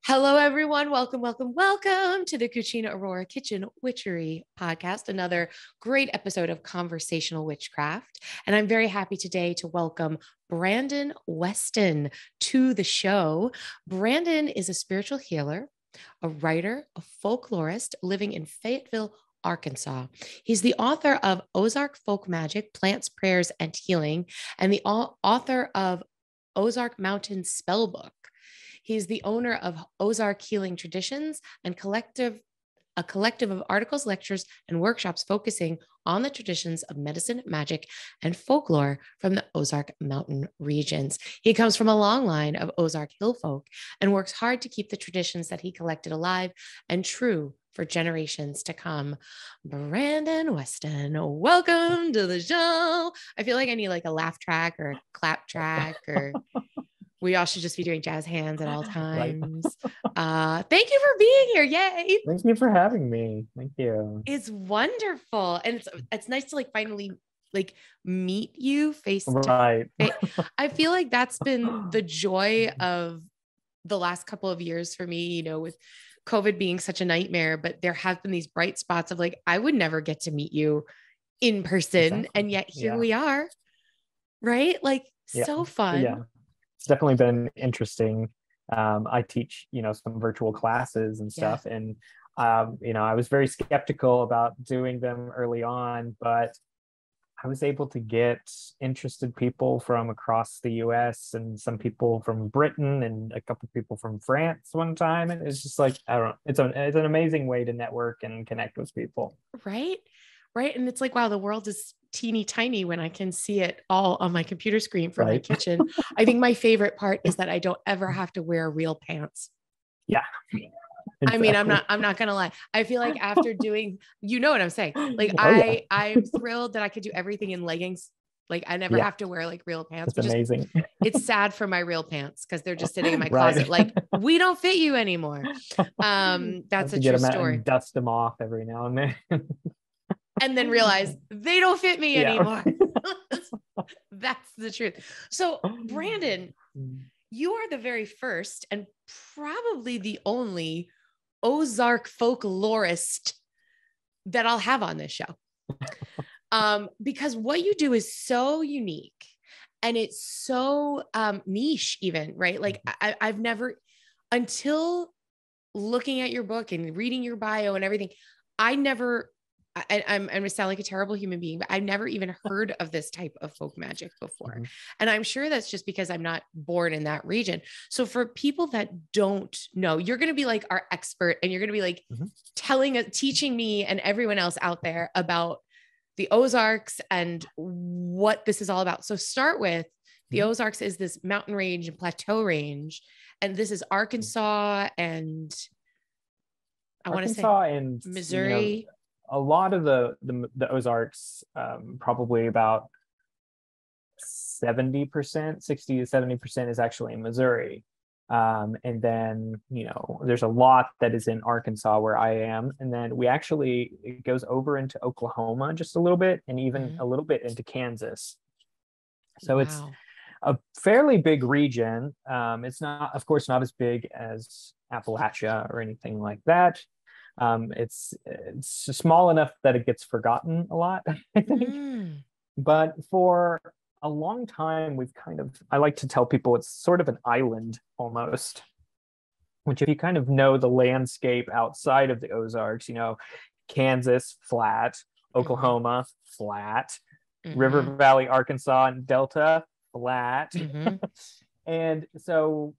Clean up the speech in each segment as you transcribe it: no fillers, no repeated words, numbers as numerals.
Hello, everyone. Welcome, welcome, welcome to the Cucina Aurora Kitchen Witchery podcast, another great episode of Conversational Witchcraft. And I'm very happy today to welcome Brandon Weston to the show. Brandon is a spiritual healer, a writer, a folklorist living in Fayetteville, Arkansas. He's the author of Ozark Folk Magic, Plants, Prayers, and Healing, and the author of Ozark Mountain Spell Book. He's the owner of Ozark Healing Traditions and a collective of articles, lectures, and workshops focusing on the traditions of medicine, magic, and folklore from the Ozark Mountain regions. He comes from a long line of Ozark hillfolk and works hard to keep the traditions that he collected alive and true for generations to come. Brandon Weston, welcome to the show. I feel like I need like a laugh track or a clap track or... We all should just be doing jazz hands at all times. Right. Thank you for being here. Yay. Thank you for having me. Thank you. It's wonderful. And it's nice to like finally like meet you face to face. I feel like that's been the joy of the last couple of years for me, you know, with COVID being such a nightmare, but there have been these bright spots of like, I would never get to meet you in person. Exactly. And yet here we are. Right? Like so fun. Yeah. It's definitely been interesting. I teach, some virtual classes and stuff. And, I was very skeptical about doing them early on, but I was able to get interested people from across the US and some people from Britain and a couple of people from France one time. And it's just like, I don't know, it's an amazing way to network and connect with people. Right. Right. And it's like, wow, the world is teeny tiny when I can see it all on my computer screen from my kitchen. I think my favorite part is that I don't ever have to wear real pants. Yeah. Exactly. I mean, I'm not going to lie. I feel like after doing, you know what I'm saying? Like I'm thrilled that I could do everything in leggings. Like I never have to wear like real pants. It's amazing. It's sad for my real pants because they're just sitting in my closet. Like we don't fit you anymore. That's a true story. And dust them off every now and then. And then realize they don't fit me anymore. That's the truth. So Brandon, you are the very first and probably the only Ozark folklorist that I'll have on this show. Because what you do is so unique and it's so niche even, right? Like I've never, until looking at your book and reading your bio and everything, I'm going to sound like a terrible human being, but I've never even heard of this type of folk magic before. Mm-hmm. And I'm sure that's just because I'm not born in that region. So for people that don't know, you're going to be like our expert and you're going to be like teaching me and everyone else out there about the Ozarks and what this is all about. So start with the Ozarks is this mountain range and plateau range. And this is Arkansas and I want to say and Missouri. A lot of the Ozarks, probably about 70%, 60 to 70% is actually in Missouri. And then, there's a lot that is in Arkansas where I am. And then it goes over into Oklahoma just a little bit and even a little bit into Kansas. So it's a fairly big region. It's not, of course, not as big as Appalachia or anything like that. It's small enough that it gets forgotten a lot, I think. But for a long time, I like to tell people it's sort of an island almost, which if you kind of know the landscape outside of the Ozarks, Kansas, flat, Oklahoma, flat, River Valley, Arkansas, and Delta, flat. And so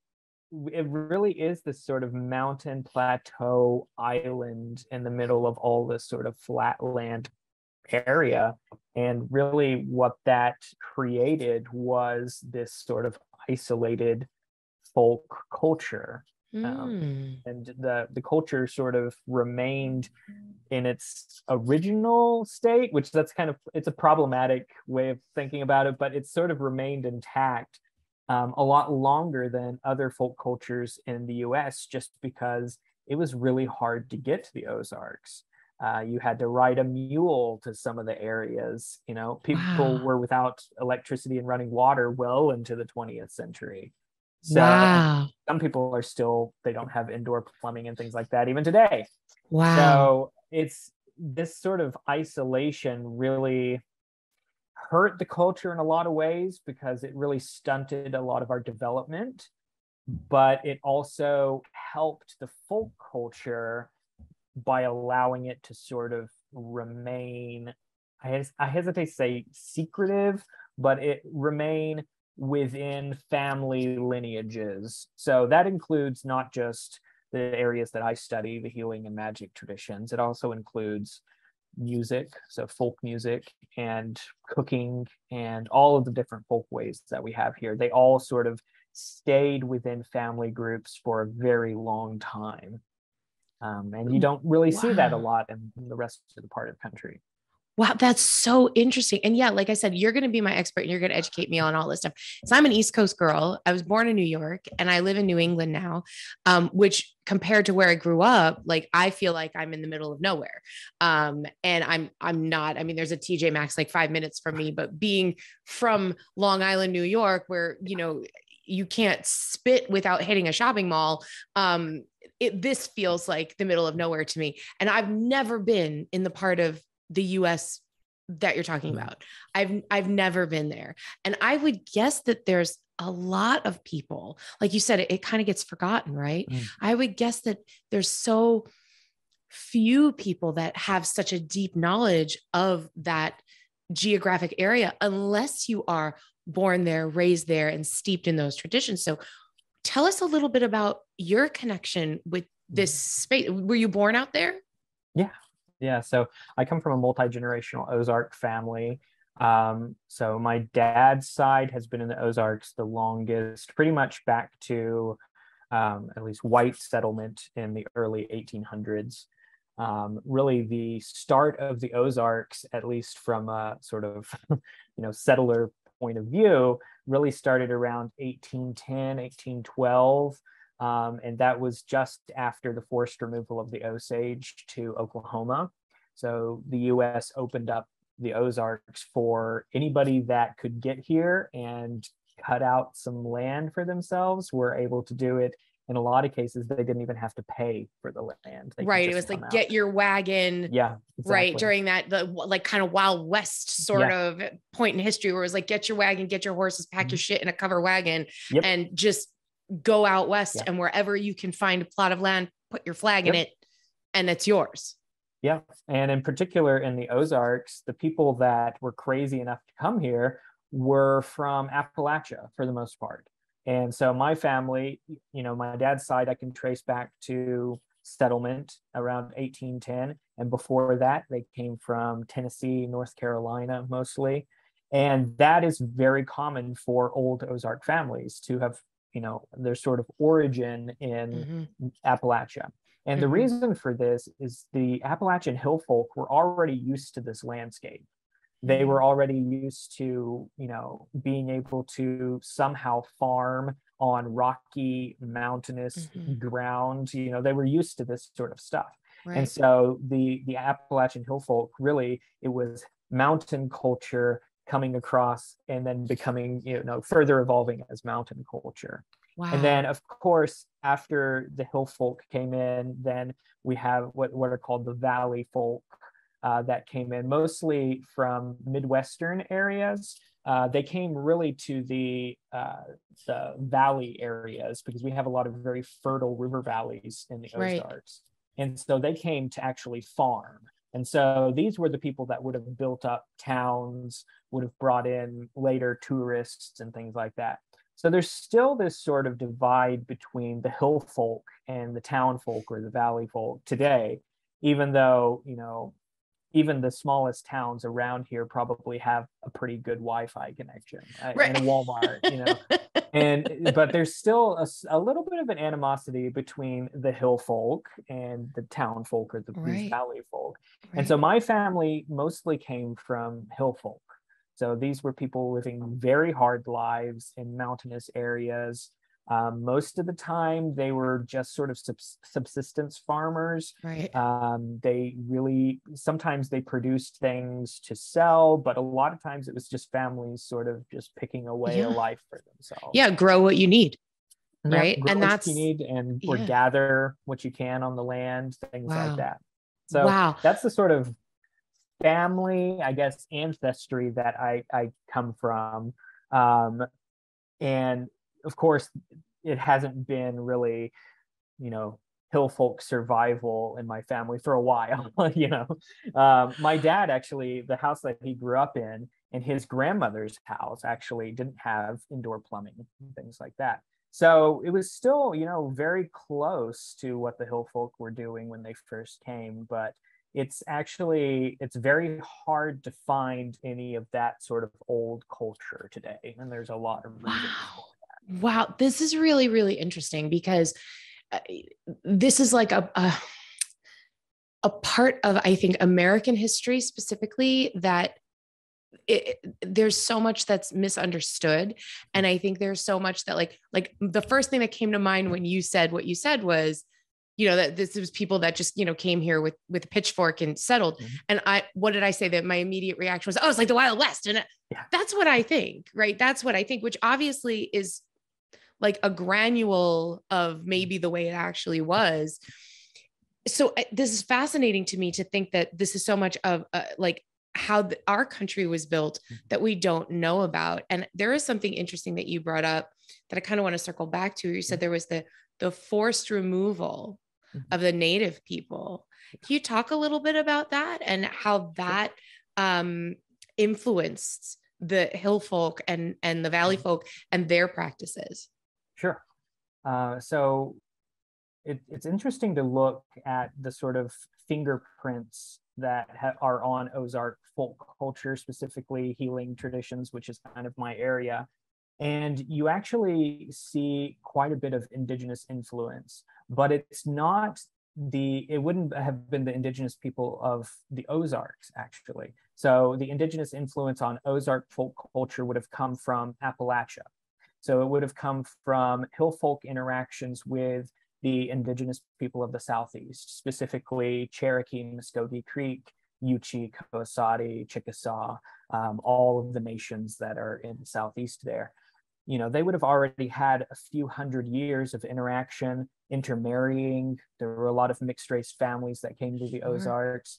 it really is this sort of mountain plateau island in the middle of all this sort of flat land area. And really what that created was this sort of isolated folk culture. And the culture sort of remained in its original state, which it's a problematic way of thinking about it, but it's sort of remained intact a lot longer than other folk cultures in the US, just because it was really hard to get to the Ozarks. You had to ride a mule to some of the areas. People were without electricity and running water well into the 20th century. So Wow. some people are still, they don't have indoor plumbing and things like that even today. Wow. So it's this sort of isolation really hurt the culture in a lot of ways because it really stunted a lot of our development, but it also helped the folk culture by allowing it to sort of remain, I hesitate to say secretive, but it remain within family lineages. So that includes not just the areas that I study, the healing and magic traditions. It also includes music, so folk music and cooking and all of the different folk ways that we have here. They all sort of stayed within family groups for a very long time. And you don't really see that a Wow. lot in the rest of the part of the country. Wow, that's so interesting. And yeah, like I said, you're going to be my expert and you're going to educate me on all this stuff. So I'm an East Coast girl. I was born in New York and I live in New England now, which compared to where I grew up, like I feel like I'm in the middle of nowhere. And I'm not. I mean, there's a TJ Maxx like 5 minutes from me, but being from Long Island, New York, where you can't spit without hitting a shopping mall. This feels like the middle of nowhere to me. And I've never been in the part of the US that you're talking about. I've never been there. And I would guess that there's a lot of people, like you said, it kind of gets forgotten, right? I would guess that there's so few people that have such a deep knowledge of that geographic area, unless you are born there, raised there, and steeped in those traditions. So tell us a little bit about your connection with this space. Were you born out there? Yeah. Yeah. So I come from a multi-generational Ozark family. So my dad's side has been in the Ozarks the longest, pretty much back to at least white settlement in the early 1800s. Really the start of the Ozarks, at least from a sort of, settler point of view, really started around 1810, 1812. And that was just after the forced removal of the Osage to Oklahoma. So the US opened up the Ozarks for anybody that could get here and cut out some land for themselves were able to do it. In a lot of cases, they didn't even have to pay for the land. Right. It was like, get your wagon. Yeah, exactly. Right. During that, the like kind of Wild West sort of point in history where it was like, get your wagon, get your horses, pack your shit in a covered wagon and just go out west and wherever you can find a plot of land, put your flag in it and it's yours. Yeah. And in particular in the Ozarks, the people that were crazy enough to come here were from Appalachia for the most part. And so my family, my dad's side, I can trace back to settlement around 1810. And before that, they came from Tennessee, North Carolina, mostly. And that is very common for old Ozark families to have, their sort of origin in Appalachia. And the reason for this is the Appalachian hill folk were already used to this landscape. They were already used to, being able to somehow farm on rocky, mountainous ground. They were used to this sort of stuff. Right. And so the Appalachian hill folk, really, it was mountain culture coming across and then becoming, further evolving as mountain culture. Wow. And then, of course, after the hill folk came in, then we have what are called the valley folk. That came in mostly from Midwestern areas. They came really to the valley areas because we have a lot of very fertile river valleys in the Ozarks. And so they came to actually farm. And so these were the people that would have built up towns, would have brought in later tourists and things like that. So there's still this sort of divide between the hill folk and the town folk or the valley folk today, even though, even the smallest towns around here probably have a pretty good Wi-Fi connection and a Walmart, but there's still a little bit of an animosity between the hill folk and the town folk or these valley folk. And so my family mostly came from hill folk. So these were people living very hard lives in mountainous areas. Most of the time, they were just sort of subsistence farmers. Right. Sometimes they produced things to sell, but a lot of times it was just families sort of just picking away a life for themselves. Yeah, grow what you need. right? Grow And what you that's, need and or yeah. gather what you can on the land, things like Wow. that. So Wow. that's the sort of family, I guess, ancestry that I come from. Um, and of course, it hasn't been really, you know, hill folk survival in my family for a while. My dad actually, the house that he grew up in and his grandmother's house actually didn't have indoor plumbing and things like that. So it was still, very close to what the hill folk were doing when they first came, but it's very hard to find any of that sort of old culture today, and there's a lot of reasons for Wow. Wow. This is really, really interesting because uh, this is like a part of, I think, American history specifically that there's so much that's misunderstood. And I think there's so much that like the first thing that came to mind when you said what you said was, that this was people that just, came here with a pitchfork and settled. that. And what did I say? That my immediate reaction was, oh, it's like the Wild West. And Yeah. that's what I think, right? That's what I think, which obviously is like a granule of maybe the way it actually was. So this is fascinating to me to think that this is so much of like how our country was built that we don't know about. And there is something interesting that you brought up that I kind of want to circle back to. You said there was the forced removal of the native people. Can you talk a little bit about that and how that influenced the hill folk and the valley folk and their practices? Sure. So it's interesting to look at the sort of fingerprints that are on Ozark folk culture, specifically healing traditions, which is kind of my area. And you actually see quite a bit of indigenous influence, but it wouldn't have been the indigenous people of the Ozarks, actually. So the indigenous influence on Ozark folk culture would have come from Appalachia. So it would have come from hill folk interactions with the indigenous people of the Southeast, specifically Cherokee, Muskogee Creek, Yuchi, Coasati, Chickasaw, all of the nations that are in the Southeast there. They would have already had a few hundred years of interaction, intermarrying. There were a lot of mixed race families that came to the Ozarks.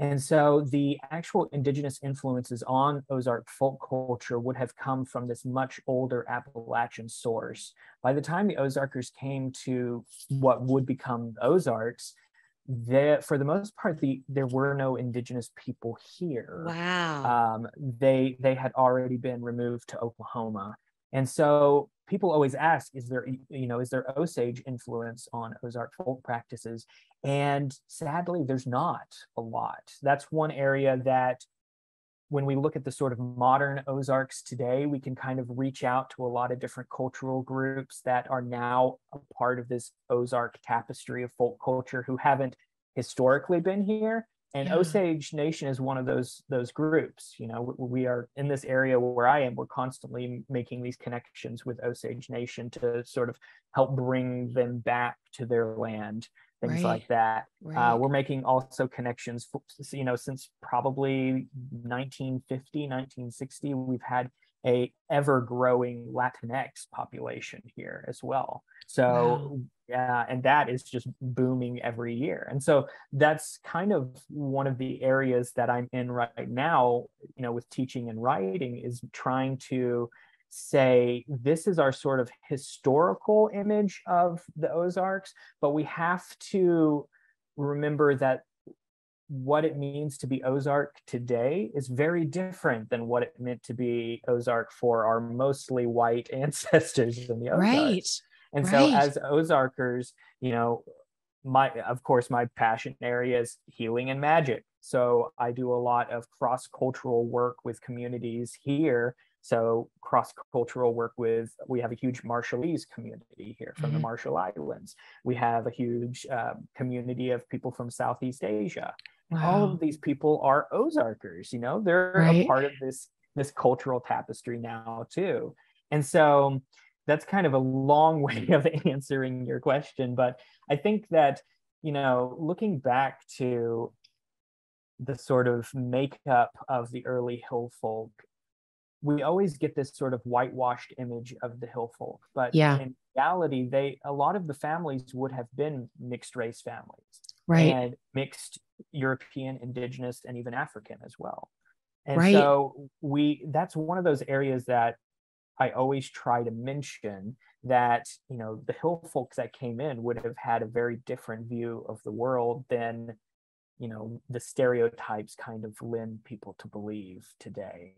And so the actual indigenous influences on Ozark folk culture would have come from this much older Appalachian source. By the time the Ozarkers came to what would become the Ozarks, for the most part, there were no indigenous people here. Wow. They had already been removed to Oklahoma. And so people always ask, is there Osage influence on Ozark folk practices? And sadly, there's not a lot. That's one area that when we look at the sort of modern Ozarks today, we can kind of reach out to a lot of different cultural groups that are now a part of this Ozark tapestry of folk culture who haven't historically been here. And Osage Nation is one of those groups. We are in this area where I am. We're constantly making these connections with Osage Nation to sort of help bring them back to their land, things like that. We're making also connections, since probably 1950, 1960, we've had a ever-growing Latinx population here as well. So and that is just booming every year. And so that's kind of one of the areas that I'm in right now, with teaching and writing, is trying to say this is our sort of historical image of the Ozarks, but we have to remember that what it means to be Ozark today is very different than what it meant to be Ozark for our mostly white ancestors in the Ozarks. And so as Ozarkers, of course, my passion area is healing and magic. So I do a lot of cross-cultural work with communities here. So cross-cultural work we have a huge Marshallese community here from the Marshall Islands. We have a huge community of people from Southeast Asia. All of these people are Ozarkers, they're a part of this cultural tapestry now too. And so that's kind of a long way of answering your question. But I think that, looking back to the sort of makeup of the early hill folk, we always get this sort of whitewashed image of the hill folk. But in reality, a lot of the families would have been mixed race families, Right. and mixed European, indigenous, and even African as well. And Right. so that's one of those areas that I always try to mention, that, the hill folks that came in would have had a very different view of the world than, the stereotypes kind of lend people to believe today.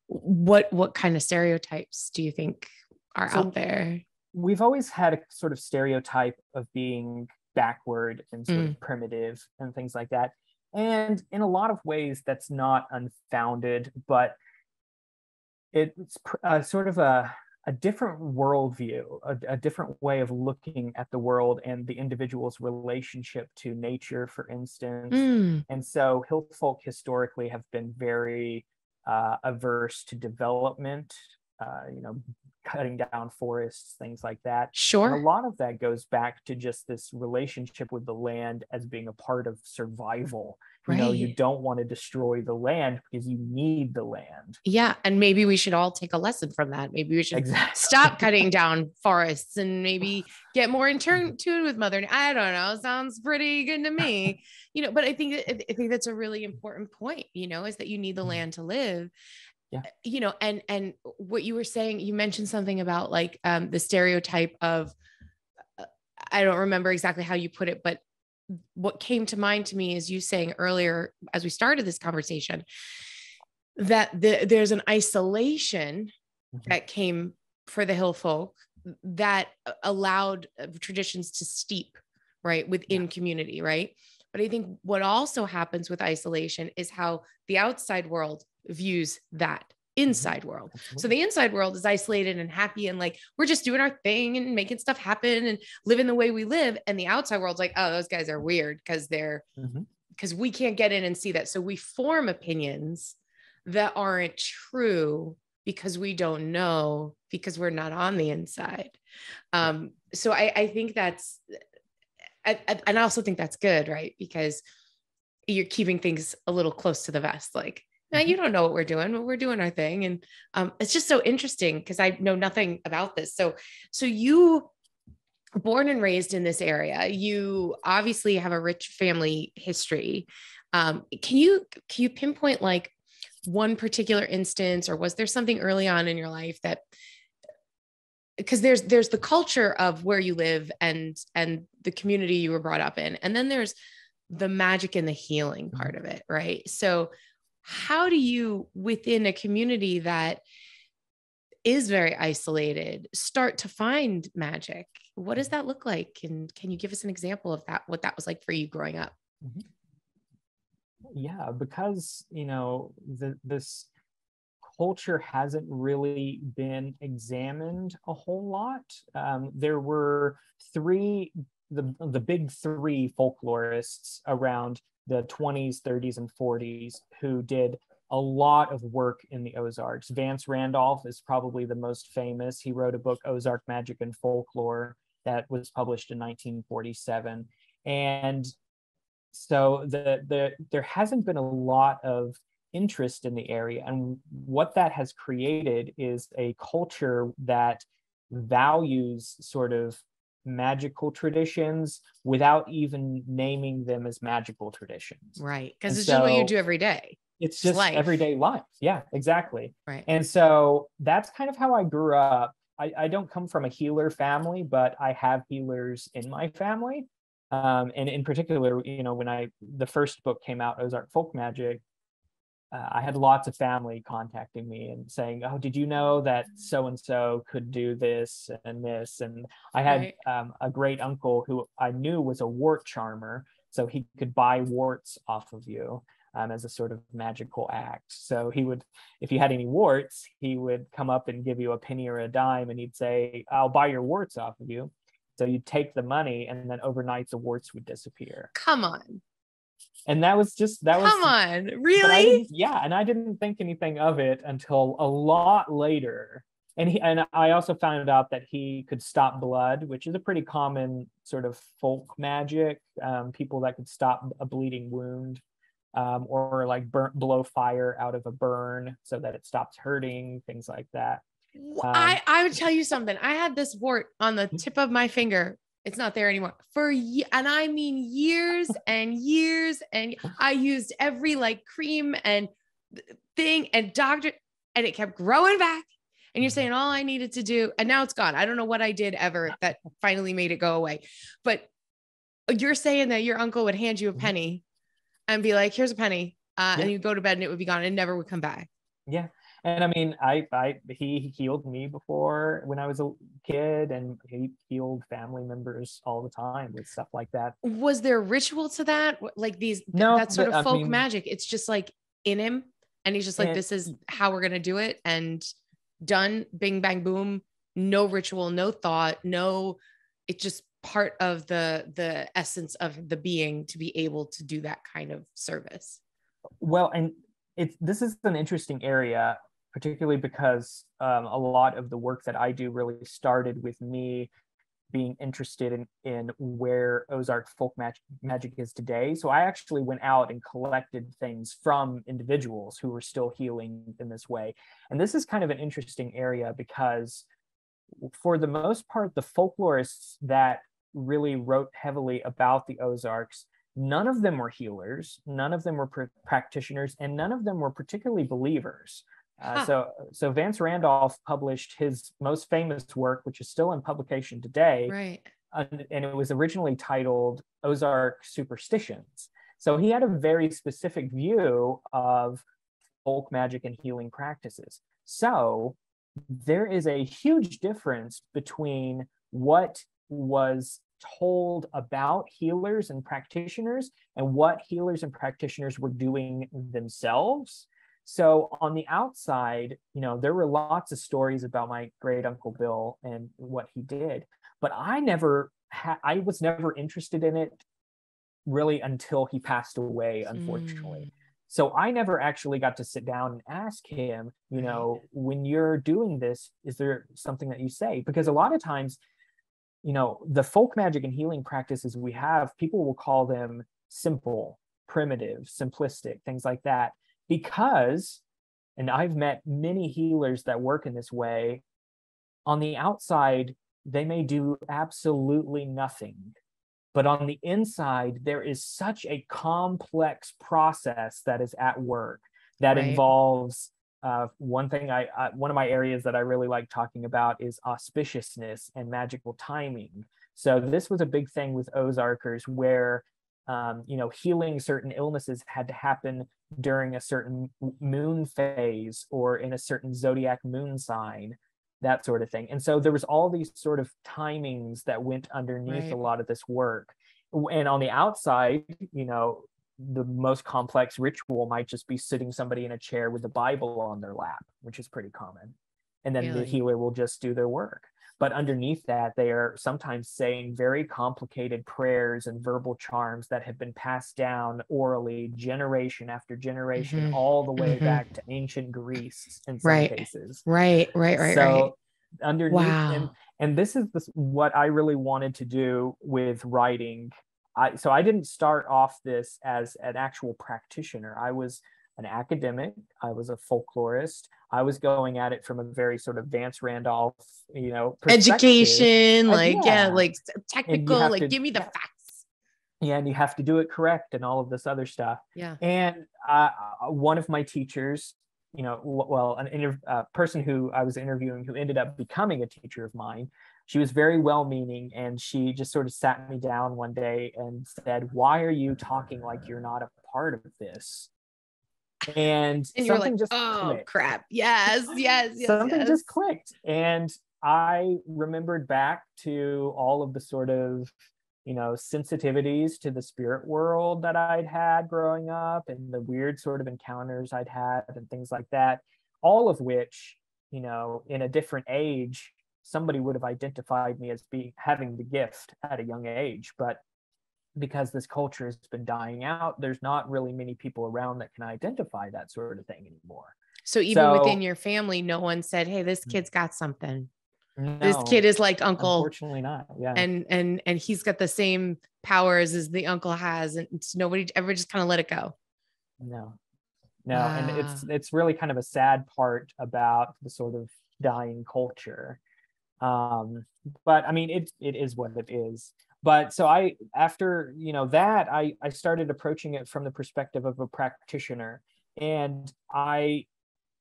What kind of stereotypes do you think are So out there? we've always had a sort of stereotype of being backward and sort Mm. of primitive and things like that. And in a lot of ways, that's not unfounded, but it's sort of a different worldview, a different way of looking at the world and the individual's relationship to nature, for instance. Mm. And so hill folk historically have been very averse to development, cutting down forests, things like that. And a Sure. lot of that goes back to just this relationship with the land as being a part of survival. You Right. don't want to destroy the land because you need the land. Yeah. And maybe we should all take a lesson from that. Maybe we should stop Exactly. cutting down forests and maybe get more in tune with Mother. I don't know. Sounds pretty good to me. But I think that's a really important point, is that you need the land to live. Yeah. And what you were saying, you mentioned something about like the stereotype of, I don't remember exactly how you put it, but what came to mind to me is you saying earlier, as we started this conversation, that there's an isolation that came for the hill folk that allowed traditions to steep, right, within community, right? But I think what also happens with isolation is how the outside world views that inside world. Absolutely. So the inside world is isolated and happy and like, we're just doing our thing and making stuff happen and living the way we live. And the outside world's like, oh, those guys are weird because because we can't get in and see that. So we form opinions that aren't true because we don't know, because we're not on the inside. So I think that's, and I also think that's good, right? Because you're keeping things a little close to the vest. Like, now you don't know what we're doing, but we're doing our thing. And it's just so interesting because I know nothing about this. So you born and raised in this area, you obviously have a rich family history. Can you pinpoint like one particular instance, or was there something early on in your life that, because there's the culture of where you live and the community you were brought up in, and then there's the magic and the healing part of it, right? So how do you, within a community that is very isolated, start to find magic? What does that look like? And can you give us an example of that, what that was like for you growing up? Yeah, because, this culture hasn't really been examined a whole lot. There were the big three folklorists around the 20s, 30s, and 40s who did a lot of work in the Ozarks. Vance Randolph is probably the most famous. He wrote a book, Ozark Magic and Folklore, that was published in 1947. And so there hasn't been a lot of interest in the area. And what that has created is a culture that values sort of magical traditions without even naming them as magical traditions. Right. Because it's just what you do every day. It's just life. Everyday life. Yeah, exactly. Right. And so that's kind of how I grew up. I don't come from a healer family, but I have healers in my family. And in particular, when the first book came out, Ozark Folk Magic, I had lots of family contacting me and saying, oh, did you know that so-and-so could do this and this? And I had a great uncle who I knew was a wart charmer, so he could buy warts off of you as a sort of magical act. So he would, if you had any warts, he would come up and give you a penny or a dime, and he'd say, I'll buy your warts off of you. So you'd take the money, and then overnight the warts would disappear. Come on. And that was come on, really? And I didn't think anything of it until a lot later. And I also found out that he could stop blood, which is a pretty common sort of folk magic. People that could stop a bleeding wound, or like blow fire out of a burn so that it stops hurting, things like that. I would tell you something. I had this wart on the tip of my finger. It's not there anymore and I mean years and years. And I used every like cream and thing and doctor, and it kept growing back. And you're saying all I needed to do, and now it's gone. I don't know what I did ever that finally made it go away. But you're saying that your uncle would hand you a penny and be like, here's a penny. And you go to bed and it would be gone and never would come back. Yeah. And I mean, he healed me before when I was a kid, and he healed family members all the time with stuff like that. Was there ritual to that? Like that sort of folk magic? It's just like in him, and he's just like, this is how we're going to do it. And done, bing, bang, boom, no ritual, no thought, it's just part of the essence of the being to be able to do that kind of service. Well, and this is an interesting area, particularly because a lot of the work that I do really started with me being interested in where Ozark Folk Magic is today. So I actually went out and collected things from individuals who were still healing in this way. And this is kind of an interesting area because for the most part, the folklorists that really wrote heavily about the Ozarks, none of them were healers, none of them were practitioners, and none of them were particularly believers. So Vance Randolph published his most famous work, which is still in publication today. Right. And it was originally titled Ozark Superstitions. So he had a very specific view of folk magic and healing practices. So there is a huge difference between what was told about healers and practitioners and what healers and practitioners were doing themselves. So on the outside, there were lots of stories about my great uncle Bill and what he did, but I was never interested in it really until he passed away, unfortunately. So I never actually got to sit down and ask him, when you're doing this, is there something that you say? Because a lot of times, the folk magic and healing practices we have, people will call them simple, primitive, simplistic, things like that. Because, and I've met many healers that work in this way, on the outside, they may do absolutely nothing. But on the inside, there is such a complex process that is at work that involves one thing one of my areas that I really like talking about is auspiciousness and magical timing. So this was a big thing with Ozarkers where healing certain illnesses had to happen during a certain moon phase or in a certain zodiac moon sign, that sort of thing. And so there was all these sort of timings that went underneath a lot of this work. And on the outside, the most complex ritual might just be sitting somebody in a chair with the Bible on their lap, which is pretty common. And then the healer will just do their work. But underneath that, they are sometimes saying very complicated prayers and verbal charms that have been passed down orally, generation after generation, all the way back to ancient Greece in some cases. Right. So underneath, and this is what I really wanted to do with writing. So I didn't start off this as an actual practitioner. I was an academic. I was a folklorist. I was going at it from a very sort of Vance Randolph, education, technical, give me the facts. Yeah, and you have to do it correct and all of this other stuff. Yeah. And one of my teachers, a person who I was interviewing who ended up becoming a teacher of mine, she was very well-meaning, and she just sort of sat me down one day and said, "Why are you talking like you're not a part of this?" And you're like, oh clicked. Crap. Yes. Something just clicked. And I remembered back to all of the sort of, sensitivities to the spirit world that I'd had growing up and the weird sort of encounters I'd had and things like that, all of which, in a different age, somebody would have identified me as having the gift at a young age. But because this culture has been dying out, there's not really many people around that can identify that sort of thing anymore. So even within your family, no one said, "Hey, this kid's got something." No, this kid is like uncle. Unfortunately not. Yeah. And he's got the same powers as the uncle has. And nobody ever just kind of let it go. No. Wow. And it's really kind of a sad part about the sort of dying culture. But I mean, it is what it is. But so after, that, I started approaching it from the perspective of a practitioner. And I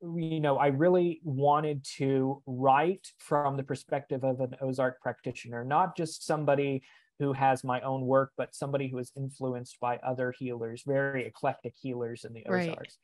really wanted to write from the perspective of an Ozark practitioner, not just somebody who has my own work, but somebody who is influenced by other healers, very eclectic healers in the Ozarks.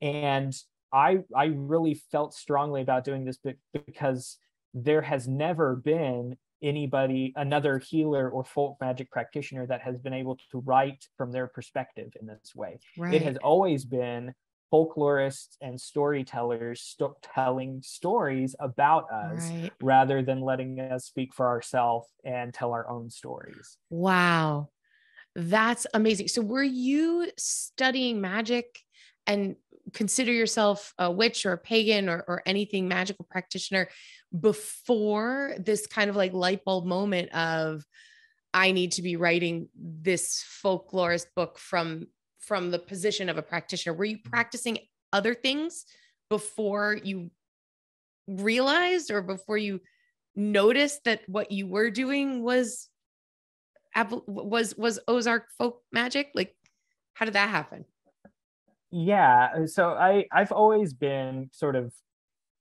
And I really felt strongly about doing this because there has never been another healer or folk magic practitioner that has been able to write from their perspective in this way. It has always been folklorists and storytellers telling stories about us rather than letting us speak for ourselves and tell our own stories. Wow. That's amazing. So were you studying magic and consider yourself a witch or a pagan or anything magical practitioner before this kind of like light bulb moment of, I need to be writing this folklorist book from the position of a practitioner? Were you practicing other things before you realized or before you noticed that what you were doing was Ozark folk magic? Like, how did that happen? Yeah. So I've always been sort of,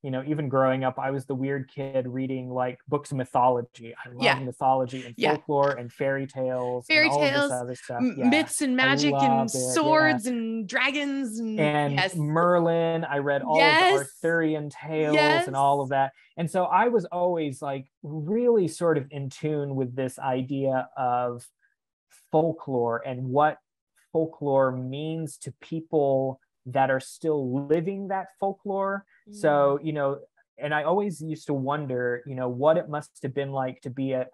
even growing up, I was the weird kid reading like books of mythology. I love mythology and folklore and fairy tales and all of this other stuff. Myths and magic and swords and dragons and Merlin. I read all of the Arthurian tales and all of that. And so I was always like really sort of in tune with this idea of folklore and what folklore means to people that are still living that folklore. So, and I always used to wonder, what it must have been like to be a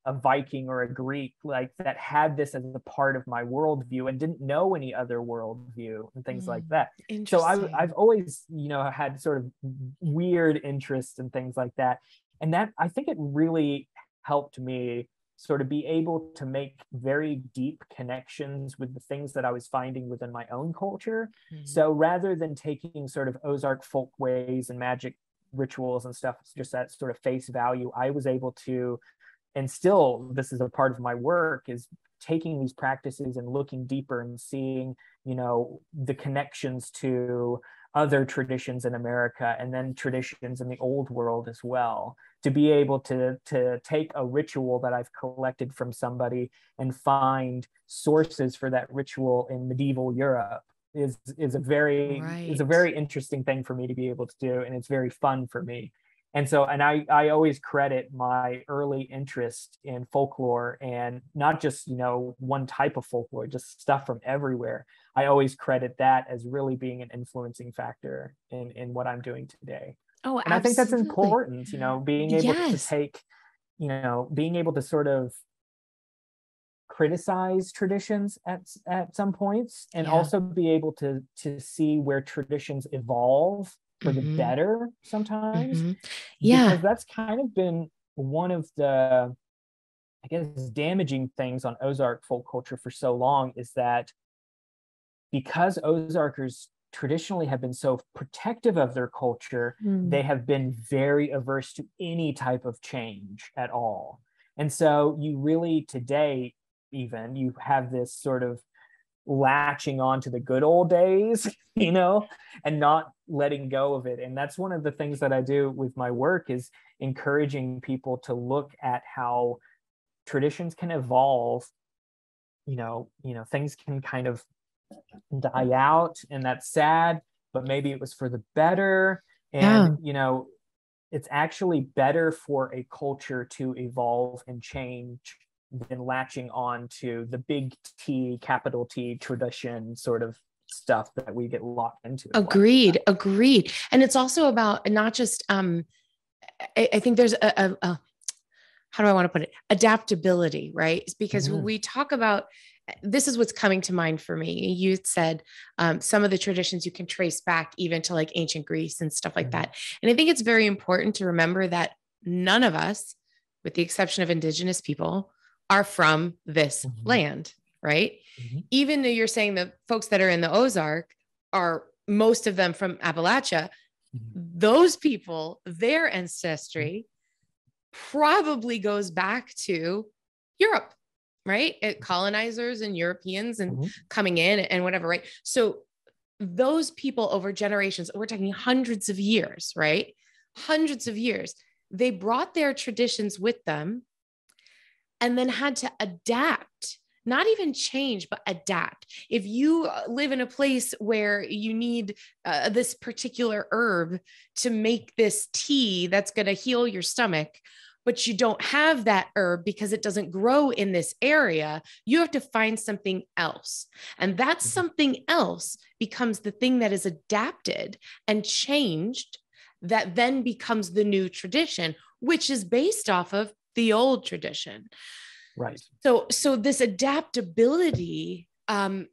Viking or a Greek, like that had this as a part of my worldview and didn't know any other worldview and things like that. So I've always, had sort of weird interests and things like that. And that, I think it really helped me sort of be able to make very deep connections with the things that I was finding within my own culture. So rather than taking sort of Ozark folk ways and magic rituals and stuff, it's just that sort of face value, I was able to, and still this is a part of my work, is taking these practices and looking deeper and seeing, the connections to other traditions in America and then traditions in the old world as well, to be able to take a ritual that I've collected from somebody and find sources for that ritual in medieval Europe is a very interesting thing for me to be able to do, and it's very fun for me. And so, and I always credit my early interest in folklore, and not just, one type of folklore, just stuff from everywhere. I always credit that as really being an influencing factor in what I'm doing today. Oh, and absolutely. I think that's important, being able to take, being able to sort of criticize traditions at some points, and also be able to see where traditions evolve for the better sometimes. Because that's kind of been one of the, I guess, damaging things on Ozark folk culture for so long, is that because Ozarkers traditionally have been so protective of their culture, they have been very averse to any type of change at all. And so you really today, even, you have this sort of latching on to the good old days, and not letting go of it. And that's one of the things that I do with my work, is encouraging people to look at how traditions can evolve. Things can kind of die out, and that's sad, but maybe it was for the better. And it's actually better for a culture to evolve and change than latching on to the big T, capital T tradition sort of stuff that we get locked into. Agreed. And it's also about not just, I think there's a how do I want to put it? Adaptability, right? It's because we talk about, this is what's coming to mind for me. You said some of the traditions you can trace back even to like ancient Greece and stuff like that. And I think it's very important to remember that none of us, with the exception of indigenous people, are from this land, right? Even though you're saying the folks that are in the Ozark are most of them from Appalachia, those people, their ancestry probably goes back to Europe, right? Colonizers and Europeans and coming in and whatever, right? So those people over generations, we're talking hundreds of years, right? Hundreds of years, they brought their traditions with them and then had to adapt, not even change, but adapt. If you live in a place where you need this particular herb to make this tea that's going to heal your stomach, but you don't have that herb because it doesn't grow in this area, you have to find something else. And that something else becomes the thing that is adapted and changed, that then becomes the new tradition, which is based off of the old tradition. Right. So this adaptability, I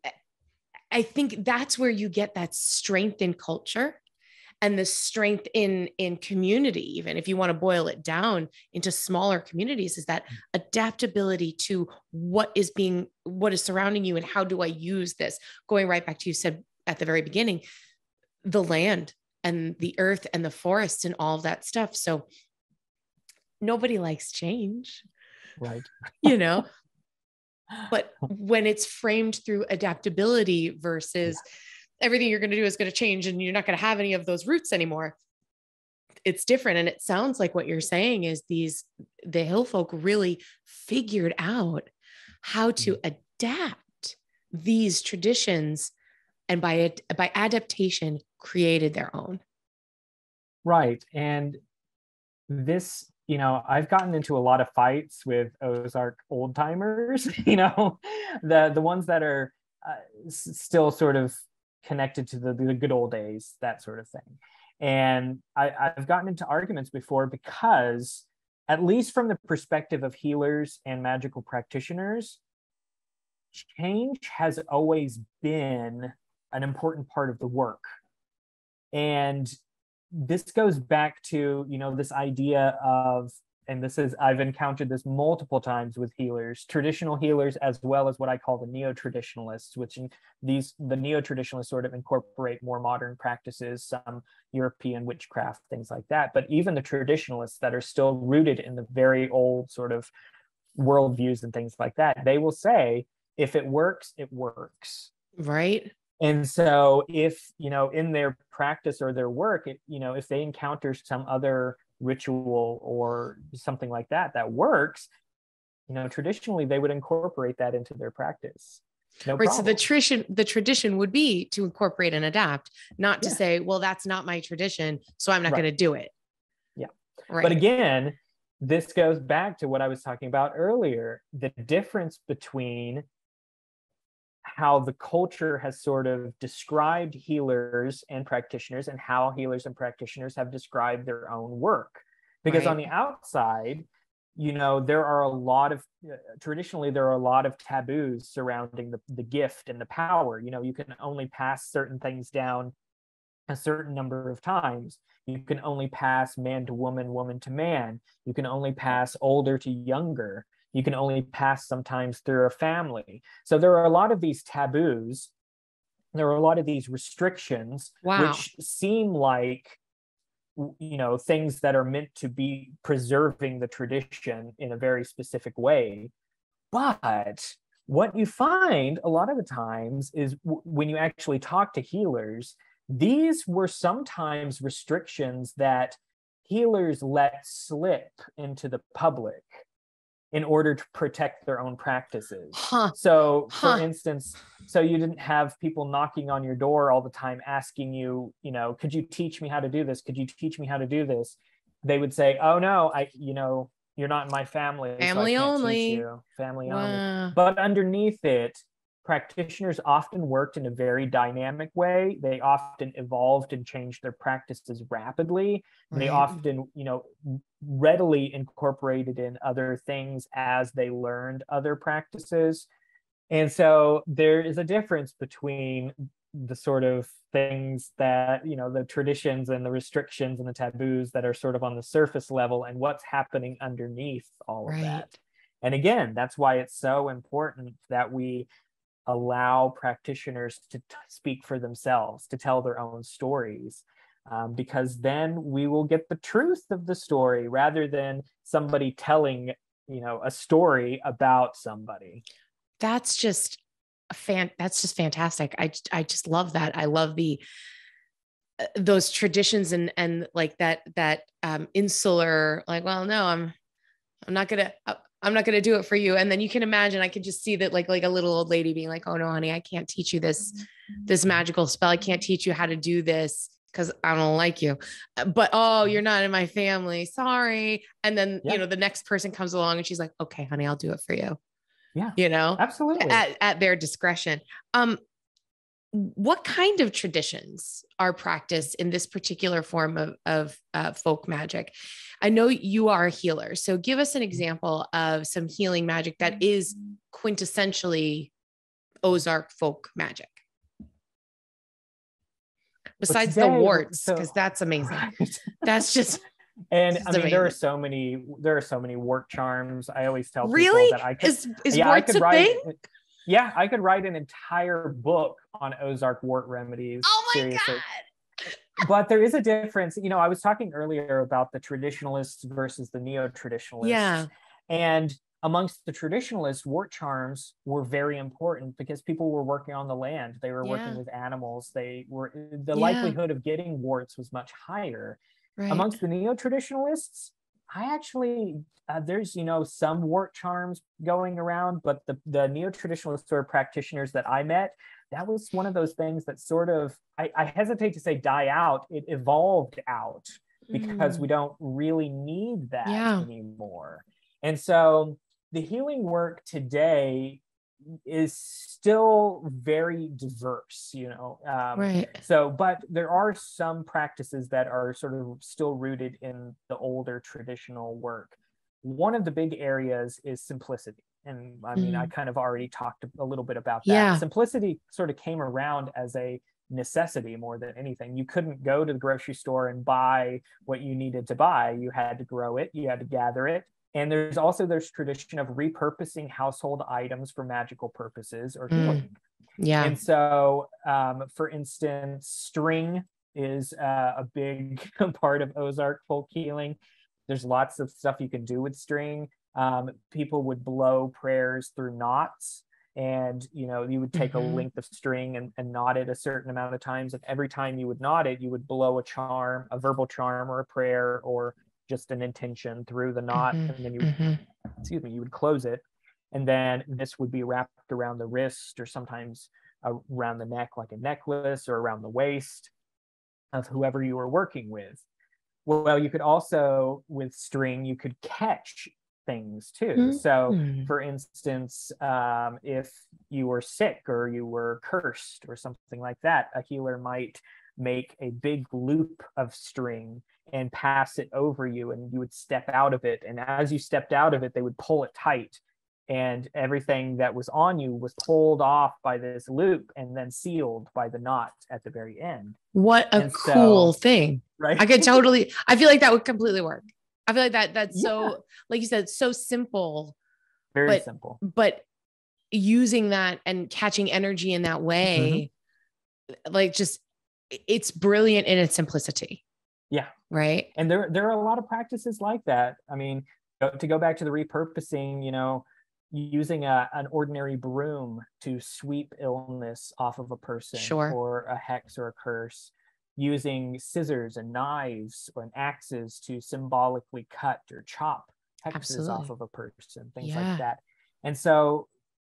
think that's where you get that strength in culture and the strength in community. Even if you want to boil it down into smaller communities, is that adaptability to what is surrounding you and how do I use this? Going right back to, you said at the very beginning, the land and the earth and the forests and all of that stuff. So nobody likes change, right? But when it's framed through adaptability versus everything you're going to do is going to change and you're not going to have any of those roots anymore, it's different. And it sounds like what you're saying is the hill folk really figured out how to adapt these traditions, and by adaptation created their own. Right. And this, I've gotten into a lot of fights with Ozark old timers, the ones that are still sort of connected to the good old days, that sort of thing. And I've gotten into arguments before because, at least from the perspective of healers and magical practitioners, change has always been an important part of the work. And this goes back to, this idea of, and I've encountered this multiple times with healers, traditional healers, as well as what I call the neo-traditionalists, which the neo-traditionalists sort of incorporate more modern practices, some European witchcraft, things like that. But even the traditionalists that are still rooted in the very old sort of worldviews and things like that, they will say, if it works, it works. Right. And so if, in their practice or their work, if they encounter some other ritual or something like that works, traditionally they would incorporate that into their practice. No right. problem. So the tradition would be to incorporate and adapt, not to say, well, that's not my tradition, so I'm not going to do it. Yeah. Right. But again, this goes back to what I was talking about earlier, the difference between how the culture has sort of described healers and practitioners and how healers and practitioners have described their own work. Because on the outside, there are traditionally there are a lot of taboos surrounding the gift and the power. You can only pass certain things down a certain number of times. You can only pass man to woman, woman to man. You can only pass older to younger. You can only pass sometimes through a family. So there are a lot of these taboos. There are a lot of these restrictions, which seem like, things that are meant to be preserving the tradition in a very specific way. But what you find a lot of the times is when you actually talk to healers, these were sometimes restrictions that healers let slip into the public in order to protect their own practices. So for instance, so you didn't have people knocking on your door all the time asking you, could you teach me how to do this? Could you teach me how to do this? They would say, oh no, you're not in my family. Family so I can't only. teach you. Family only. But underneath it, practitioners often worked in a very dynamic way. They often evolved and changed their practices rapidly. Right. They often, readily incorporated in other things as they learned other practices. And so there is a difference between the sort of things that, the traditions and the restrictions and the taboos that are sort of on the surface level and what's happening underneath all of that. And again, that's why it's so important that we allow practitioners to speak for themselves, to tell their own stories. because then we will get the truth of the story rather than somebody telling, a story about somebody. That's just that's just fantastic. I just love that. I love those traditions and like that insular, like, well, no, I'm not gonna do it for you. And then you can imagine, I could just see that like a little old lady being like, oh no, honey, I can't teach you this magical spell. I can't teach you how to do this because I don't like you. But oh, you're not in my family. Sorry. And then, the next person comes along and she's like, okay, honey, I'll do it for you. Yeah, absolutely. At their discretion. What kind of traditions are practiced in this particular form of folk magic? I know you are a healer, so give us an example of some healing magic that is quintessentially Ozark folk magic. Besides the warts, because that's amazing. Right. That's just and I mean, amazing. there are so many wart charms. I always tell people that I could is warts a thing? Yeah, I could write an entire book on Ozark wart remedies. Oh my God. But there is a difference. I was talking earlier about the traditionalists versus the neo-traditionalists. Yeah. And amongst the traditionalists, wart charms were very important because people were working on the land. They were working with animals. The likelihood of getting warts was much higher. Right. Amongst the neo-traditionalists, I actually, there's, some wart charms going around, but the neo-traditionalist sort of practitioners that I met, that was one of those things that sort of, I hesitate to say die out, it evolved out because we don't really need that anymore. And so the healing work today is still very diverse, right. So, but there are some practices that are sort of still rooted in the older traditional work. One of the big areas is simplicity. And I mean, I kind of already talked a little bit about that. Yeah. Simplicity sort of came around as a necessity more than anything. You couldn't go to the grocery store and buy what you needed to buy. You had to grow it, you had to gather it. And there's also this tradition of repurposing household items for magical purposes or healing. Yeah. And so, for instance, string is a big part of Ozark folk healing. There's lots of stuff you can do with string. People would blow prayers through knots, and you would take a length of string and knot it a certain amount of times. And every time you would knot it, you would blow a charm, a verbal charm or a prayer or just an intention through the knot. And then you would close it. And then this would be wrapped around the wrist or sometimes around the neck, like a necklace, or around the waist of whoever you were working with. Well, you could also, with string, you could catch things too. So for instance, if you were sick or you were cursed or something like that, a healer might make a big loop of string and pass it over you, and you would step out of it. And as you stepped out of it, they would pull it tight, and everything that was on you was pulled off by this loop and then sealed by the knot at the very end. What a cool thing. Right. I feel like that would completely work. I feel like that's so, like you said, so simple. Very simple. But using that and catching energy in that way, like just, it's brilliant in its simplicity. Yeah. Right. And there are a lot of practices like that. I mean, to go back to the repurposing, using an ordinary broom to sweep illness off of a person, or a hex or a curse, using scissors and knives and axes to symbolically cut or chop hexes off of a person, things like that. And so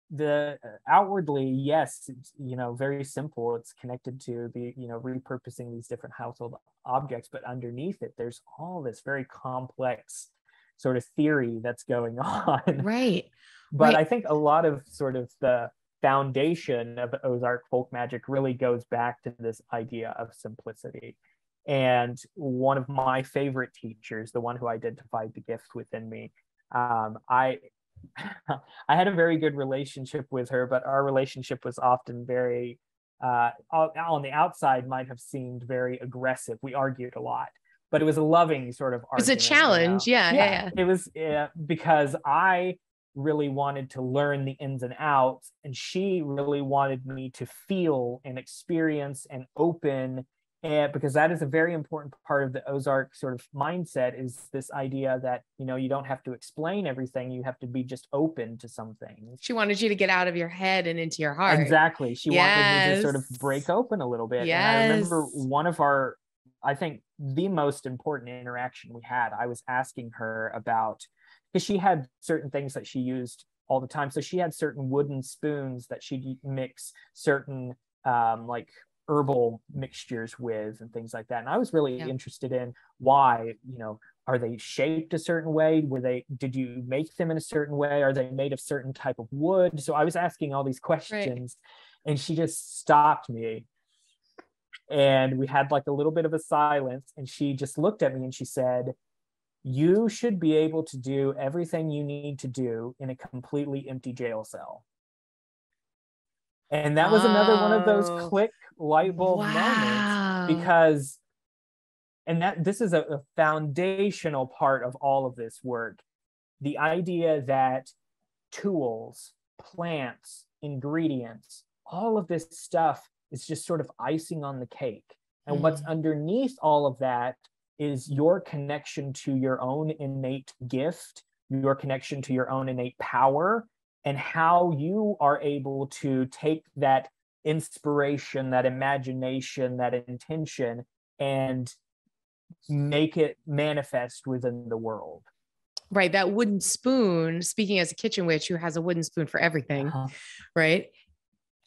the outwardly, yes, it's, very simple. It's connected to the, repurposing these different household objects, but underneath it, there's all this very complex sort of theory that's going on. Right. But I think a lot of sort of the foundation of Ozark folk magic really goes back to this idea of simplicity. And one of my favorite teachers, the one who identified the gift within me, I had a very good relationship with her, but our relationship was often very, on the outside might have seemed very aggressive. We argued a lot, but it was a loving sort of argument. It's a challenge. Yeah. It was because I really wanted to learn the ins and outs, and she really wanted me to feel and experience and open And because that is a very important part of the Ozark sort of mindset, is this idea that, you know, you don't have to explain everything. You have to be just open to some things. She wanted you to get out of your head and into your heart. Exactly. She wanted me to sort of break open a little bit. And I remember one of our, I think the most important interaction we had, I was asking her about, because she had certain things that she used all the time. So she had certain wooden spoons that she'd mix certain like herbal mixtures with and things like that. And I was really interested in why, you know, are they shaped a certain way? Did you make them in a certain way? Are they made of certain type of wood? So I was asking all these questions, and she just stopped me. And we had like a little bit of a silence, and she just looked at me and she said, "You should be able to do everything you need to do in a completely empty jail cell." And that was another one of those click light bulb moments, because, and that this is a foundational part of all of this work. The idea that tools, plants, ingredients, all of this stuff is just sort of icing on the cake. And what's underneath all of that is your connection to your own innate gift, your connection to your own innate power, and how you are able to take that inspiration, that imagination, that intention, and make it manifest within the world. Right. That wooden spoon, speaking as a kitchen witch who has a wooden spoon for everything, right?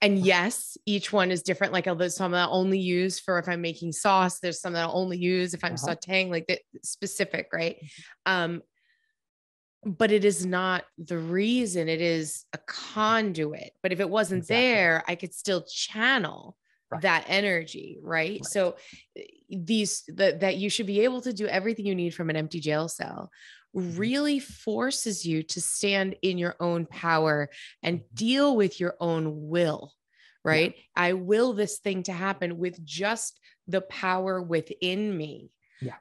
And yes, each one is different. Like there's some that I only use for if I'm making sauce. There's some that I'll only use if I'm sauteing, like the specific, right? But it is not the reason. It is a conduit. But if it wasn't there, I could still channel that energy, right? So that you should be able to do everything you need from an empty jail cell really forces you to stand in your own power and deal with your own will, right? I will this thing to happen with just the power within me.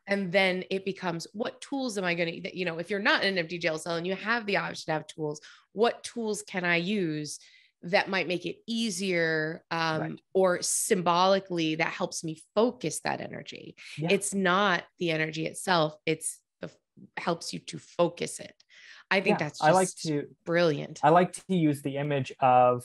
And then it becomes, what tools am I going to, you know, if you're not in an empty jail cell and you have the option to have tools, what tools can I use that might make it easier, or symbolically that helps me focus that energy? It's not the energy itself. It's helps you to focus it. I think that's just brilliant. I like to use the image of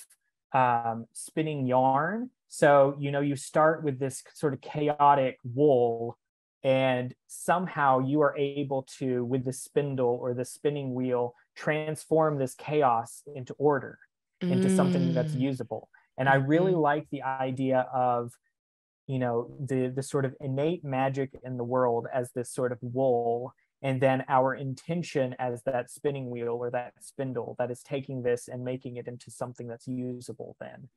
spinning yarn. So, you know, you start with this sort of chaotic wool, and somehow you are able to, with the spindle or the spinning wheel, transform this chaos into order, into something that's usable. And I really like the idea of, you know, the sort of innate magic in the world as this sort of wool, and then our intention as that spinning wheel or that spindle that is taking this and making it into something that's usable then.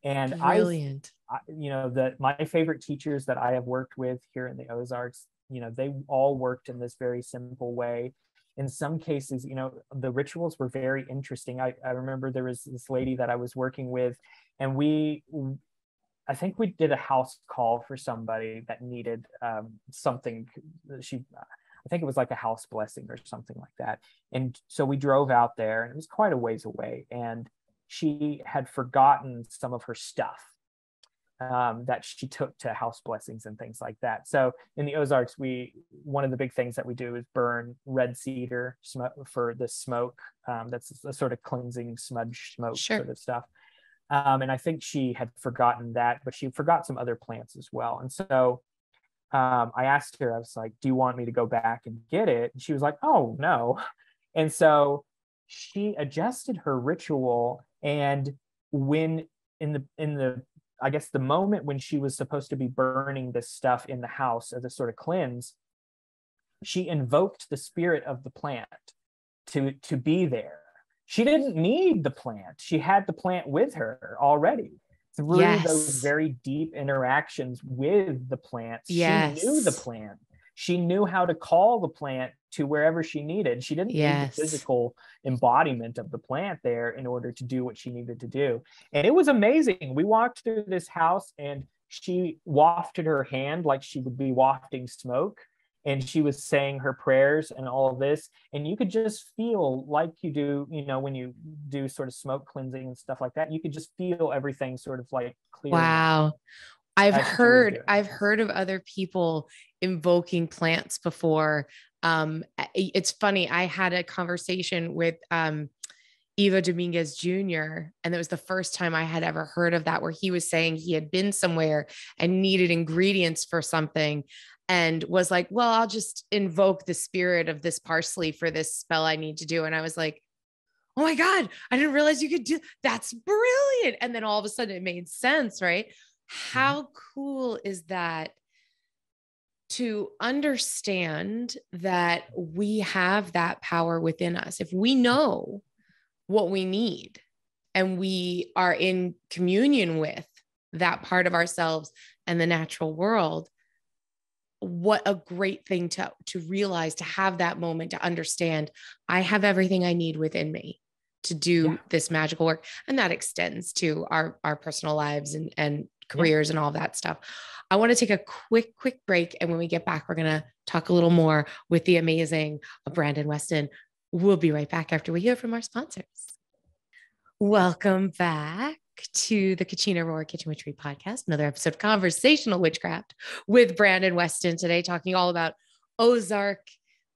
And brilliant. you know, my favorite teachers that I have worked with here in the Ozarks, you know, they all worked in this very simple way. In some cases, you know, the rituals were very interesting. I remember there was this lady that I was working with, and I think we did a house call for somebody that needed something. I think it was like a house blessing or something like that. And so we drove out there, and it was quite a ways away. And she had forgotten some of her stuff that she took to house blessings and things like that. So in the Ozarks, one of the big things that we do is burn red cedar for the smoke. That's a sort of cleansing smudge smoke sort of stuff. And I think she had forgotten that, but she forgot some other plants as well. And so I asked her, I was like, "Do you want me to go back and get it?" And she was like, "Oh, no." And so she adjusted her ritual. And when in the I guess the moment when she was supposed to be burning this stuff in the house as a sort of cleanse, she invoked the spirit of the plant to be there. She didn't need the plant. She had the plant with her already. Through those very deep interactions with the plant, she knew the plant. She knew how to call the plant to wherever she needed. She didn't need the physical embodiment of the plant there in order to do what she needed to do. And it was amazing. We walked through this house, and she wafted her hand like she would be wafting smoke. And she was saying her prayers and all of this. And you could just feel, like you do, you know, when you do sort of smoke cleansing and stuff like that, you could just feel everything sort of like clear. Wow. as she was doing I've this. heard of other people invoking plants before. It's funny. I had a conversation with Eva Dominguez Jr. And that was the first time I had ever heard of that, where he was saying he had been somewhere and needed ingredients for something and was like, well, I'll just invoke the spirit of this parsley for this spell I need to do. And I was like, oh my God, I didn't realize you could do that's brilliant. And then all of a sudden it made sense, right? How cool is that to understand that we have that power within us? If we know what we need and we are in communion with that part of ourselves and the natural world, what a great thing to realize, to have that moment, to understand I have everything I need within me to do this magical work. And that extends to our personal lives and careers and all that stuff. I want to take a quick break. And when we get back, we're going to talk a little more with the amazing Brandon Weston. We'll be right back after we hear from our sponsors. Welcome back to the Cucina, Aurora Kitchen Witchery podcast, another episode of Conversational Witchcraft with Brandon Weston today, talking all about Ozark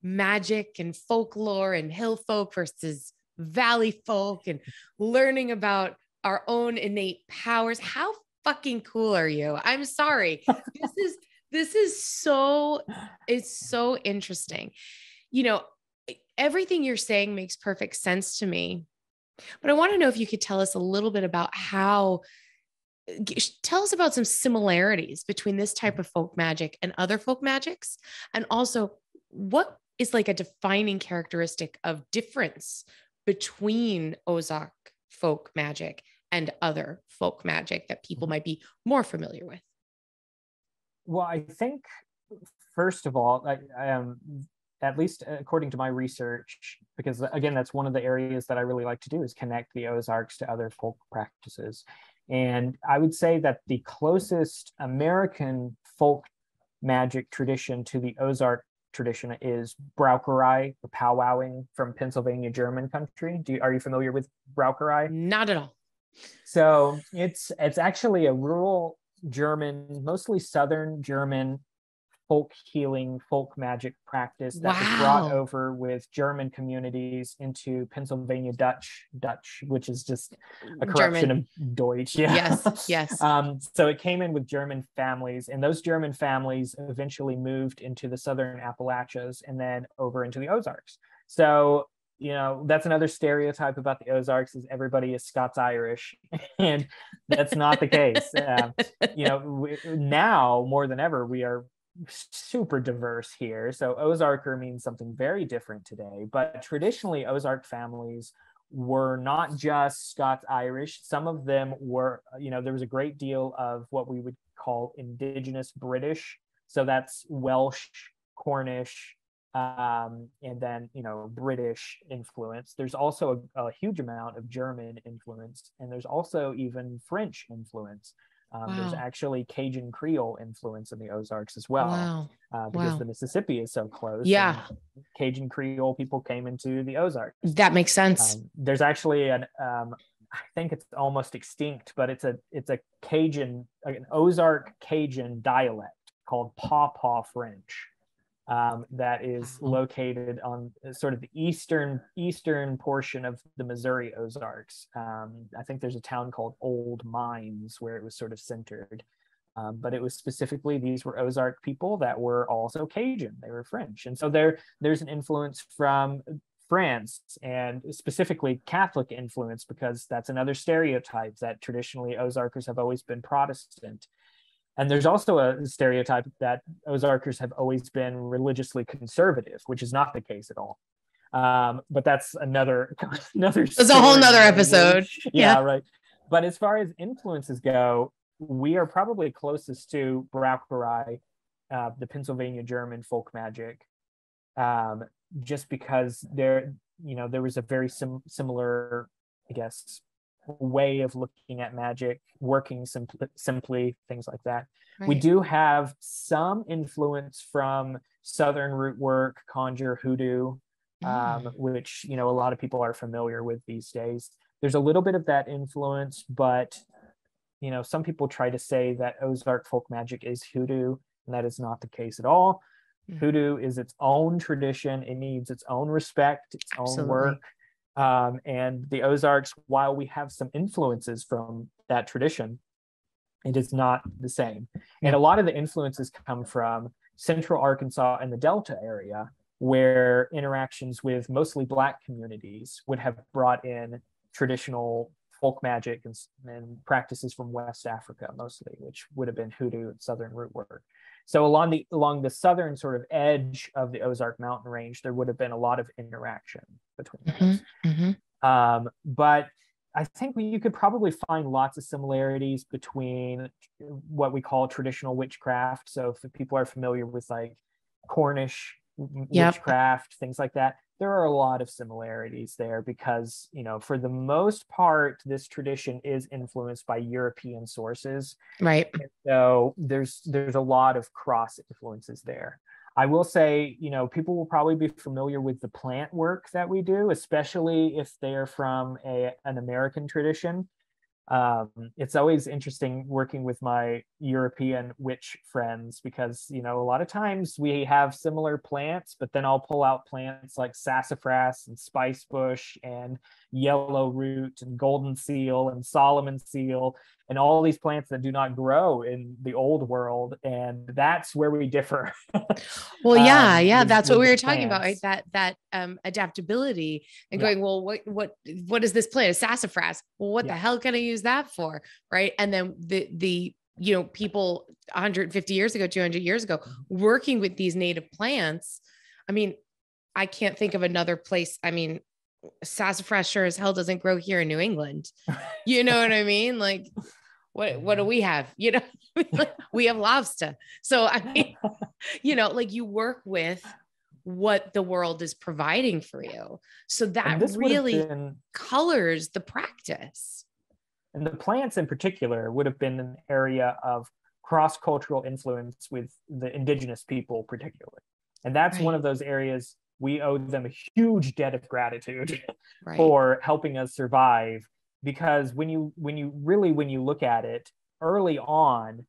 magic and folklore and hill folk versus valley folk and learning about our own innate powers. How fucking cool are you? I'm sorry. This is so, it's so interesting. You know, everything you're saying makes perfect sense to me. But I want to know if you could tell us a little bit about tell us about some similarities between this type of folk magic and other folk magics. And also, what is like a defining characteristic of difference between Ozark folk magic and other folk magic that people might be more familiar with? Well, I think, first of all, at least according to my research, because again, that's one of the areas that I really like to do, is connect the Ozarks to other folk practices. And I would say that the closest American folk magic tradition to the Ozark tradition is Braucherei, or powwowing from Pennsylvania German country. Are you familiar with Braucherei? Not at all. So it's actually a rural German, mostly Southern German folk healing, folk magic practice that was brought over with German communities into Pennsylvania Dutch, which is just a corruption German of Deutsch. Yeah. Yes. So it came in with German families, and those German families eventually moved into the Southern Appalachians and then over into the Ozarks. So, you know, that's another stereotype about the Ozarks, is everybody is Scots-Irish, and that's not the case. You know, now more than ever, we are super diverse here. So Ozarker means something very different today, but traditionally Ozark families were not just Scots-Irish. Some of them were, you know, there was a great deal of what we would call indigenous British. So that's Welsh, Cornish, and then, you know, British influence. There's also a huge amount of German influence, and there's also even French influence. There's actually Cajun Creole influence in the Ozarks as well, because the Mississippi is so close. Yeah. Cajun Creole people came into the Ozarks. That makes sense. There's actually I think it's almost extinct, but it's a Cajun, an Ozark Cajun dialect called Pawpaw French. That is located on sort of the eastern portion of the Missouri Ozarks. I think there's a town called Old Mines where it was sort of centered. But it was specifically, these were Ozark people that were also Cajun. They were French. And so there's an influence from France, and specifically Catholic influence, because that's another stereotype, that traditionally Ozarkers have always been Protestant. And there's also a stereotype that Ozarkers have always been religiously conservative, which is not the case at all. But that's another It's a whole nother episode. Yeah, right. But as far as influences go, we are probably closest to Braucherei, the Pennsylvania German folk magic, just because there was a very similar, I guess, way of looking at magic, working simply, things like that. Right. We do have some influence from Southern root work, conjure, hoodoo, which, you know, a lot of people are familiar with these days. There's a little bit of that influence, but some people try to say that Ozark folk magic is hoodoo, and that is not the case at all. Hoodoo is its own tradition. It needs its own respect, its own work. And the Ozarks, while we have some influences from that tradition, it is not the same. And a lot of the influences come from central Arkansas and the Delta area, where interactions with mostly Black communities would have brought in traditional folk magic and practices from West Africa mostly, which would have been hoodoo and southern root work. So along the southern sort of edge of the Ozark Mountain range, there would have been a lot of interaction between those. But I think you could probably find lots of similarities between what we call traditional witchcraft. So if people are familiar with like Cornish witchcraft, things like that, there are a lot of similarities there because, for the most part, this tradition is influenced by European sources. Right. And so there's a lot of cross influences there. I will say, people will probably be familiar with the plant work that we do, especially if they're from an American tradition. It's always interesting working with my European witch friends because, a lot of times we have similar plants, but then I'll pull out plants like sassafras and spice bush and yellow root and golden seal and Solomon seal and all these plants that do not grow in the old world. And that's where we differ. Well, that's what we were talking about, right? That adaptability and going, well, what is this plant? A sassafras. Well, what the hell can I use that for? Right. And then the people 150 years ago, 200 years ago, working with these native plants. I mean, I can't think of another place. I mean, sassafras sure as hell doesn't grow here in New England. You know what I mean? Like, what do we have? We have lobster. So I mean, like you work with what the world is providing for you. So that really colors the practice. And the plants in particular would have been an area of cross-cultural influence with the indigenous people particularly. And that's one of those areas we owe them a huge debt of gratitude for helping us survive. Because when you look at it early on,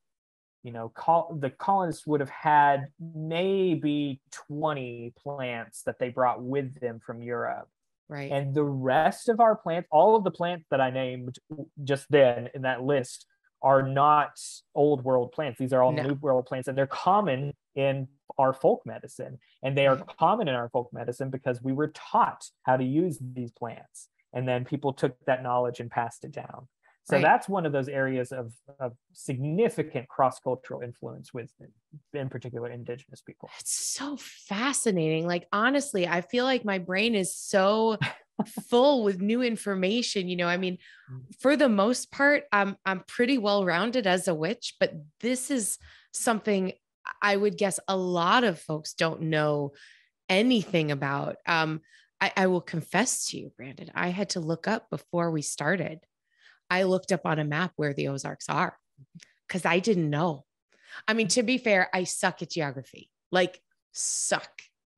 the colonists would have had maybe 20 plants that they brought with them from Europe. Right. And the rest of our plants, all of the plants that I named just then in that list, are not old world plants. These are all new world plants, and they're common in our folk medicine. And they are common in our folk medicine because we were taught how to use these plants. And then people took that knowledge and passed it down. So that's one of those areas of significant cross-cultural influence with, in particular, indigenous people. It's so fascinating. Like, honestly, I feel like my brain is so full with new information. I mean, for the most part, I'm pretty well-rounded as a witch, but this is something I would guess a lot of folks don't know anything about. I will confess to you, Brandon, I had to look up before we started. I looked up on a map where the Ozarks are because I didn't know. I mean, to be fair, I suck at geography, like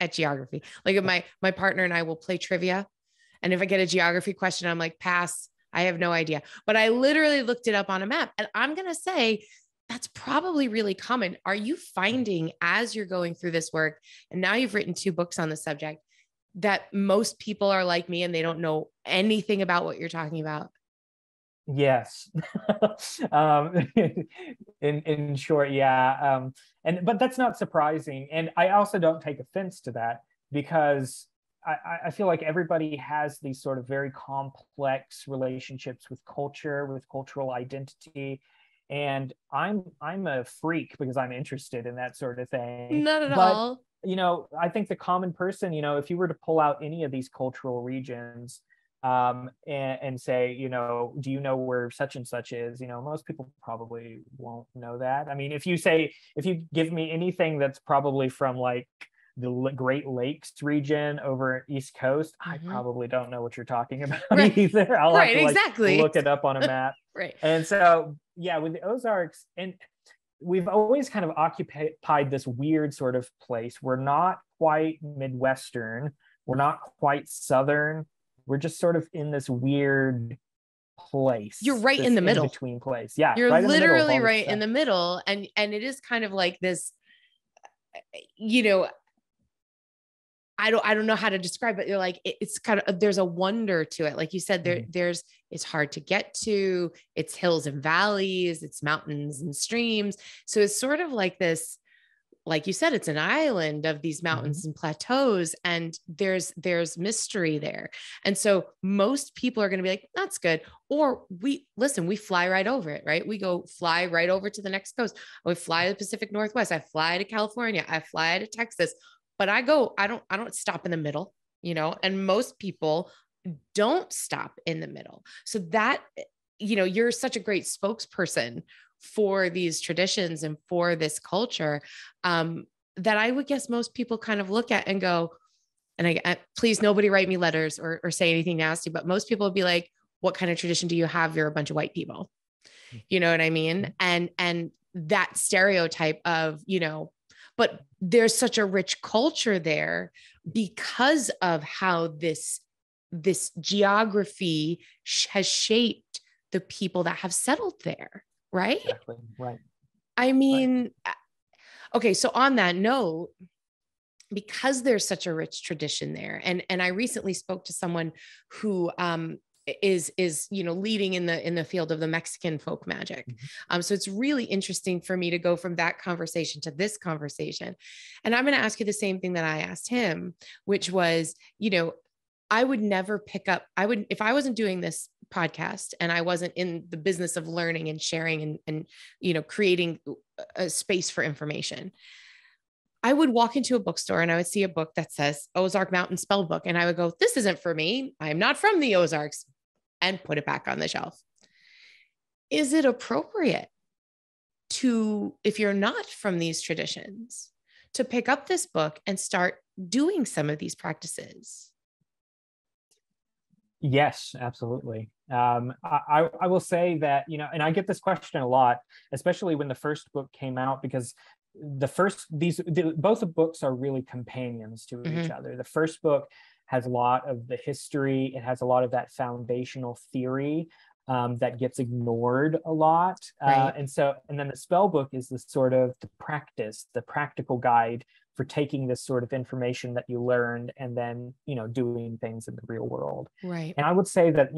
my partner and I will play trivia. And if I get a geography question, I'm like, pass, I have no idea. But I literally looked it up on a map, and I'm going to say that's probably really common. Are you finding as you're going through this work, and now you've written 2 books on the subject, that most people are like me and they don't know anything about what you're talking about? Yes. In short, yeah. But that's not surprising. And I also don't take offense to that because I feel like everybody has these sort of very complex relationships with culture, with cultural identity. And I'm a freak because I'm interested in that sort of thing. Not at all. I think the common person, if you were to pull out any of these cultural regions, and say, do you know where such and such is? Most people probably won't know that. I mean, if you give me anything that's probably from like the Great Lakes region over East Coast, I probably don't know what you're talking about either. I'll have to look it up on a map. And so, with the Ozarks, and we've always kind of occupied this weird sort of place. We're not quite Midwestern. We're not quite Southern. We're just sort of in this weird place. You're right this in the middle. between place. Yeah. You're Right literally in the middle right in the middle. And it is kind of like this, you know, I don't know how to describe it. You're like, it's kind of, there's a wonder to it. Like you said, it's hard to get to, it's hills and valleys, it's mountains and streams. So it's sort of like this, like you said, it's an island of these mountains and plateaus, and there's mystery there. And so most people are going to be like, that's good. Or we fly right over it, right? We go fly right over to the next coast. We fly to the Pacific Northwest. I fly to California. I fly to Texas, but I don't stop in the middle, and most people don't stop in the middle. So that, you're such a great spokesperson for these traditions and for this culture, that I would guess most people kind of look at and go, and I please nobody write me letters or say anything nasty, but most people would be like, what kind of tradition do you have? You're a bunch of white people. You know what I mean? And that stereotype of, but there's such a rich culture there because of how this geography has shaped the people that have settled there. Right. Exactly. Right. I mean, okay. So on that note, because there's such a rich tradition there, and I recently spoke to someone who, is leading in the field of the Mexican folk magic. So it's really interesting for me to go from that conversation to this conversation. And I'm going to ask you the same thing that I asked him, which was, I would never if I wasn't doing this podcast and I wasn't in the business of learning and sharing and creating a space for information, I would walk into a bookstore and I would see a book that says Ozark Mountain Spell Book. And I would go, this isn't for me. I'm not from the Ozarks, and put it back on the shelf. Is it appropriate to, if you're not from these traditions, to pick up this book and start doing some of these practices? Yes, absolutely. I will say that, and I get this question a lot, especially when the first book came out, because both the books are really companions to each other. The first book has a lot of the history. It has a lot of that foundational theory that gets ignored a lot. Right. And then the spell book is the sort of the practical guide for taking this sort of information that you learned and then, doing things in the real world. Right. And I would say that,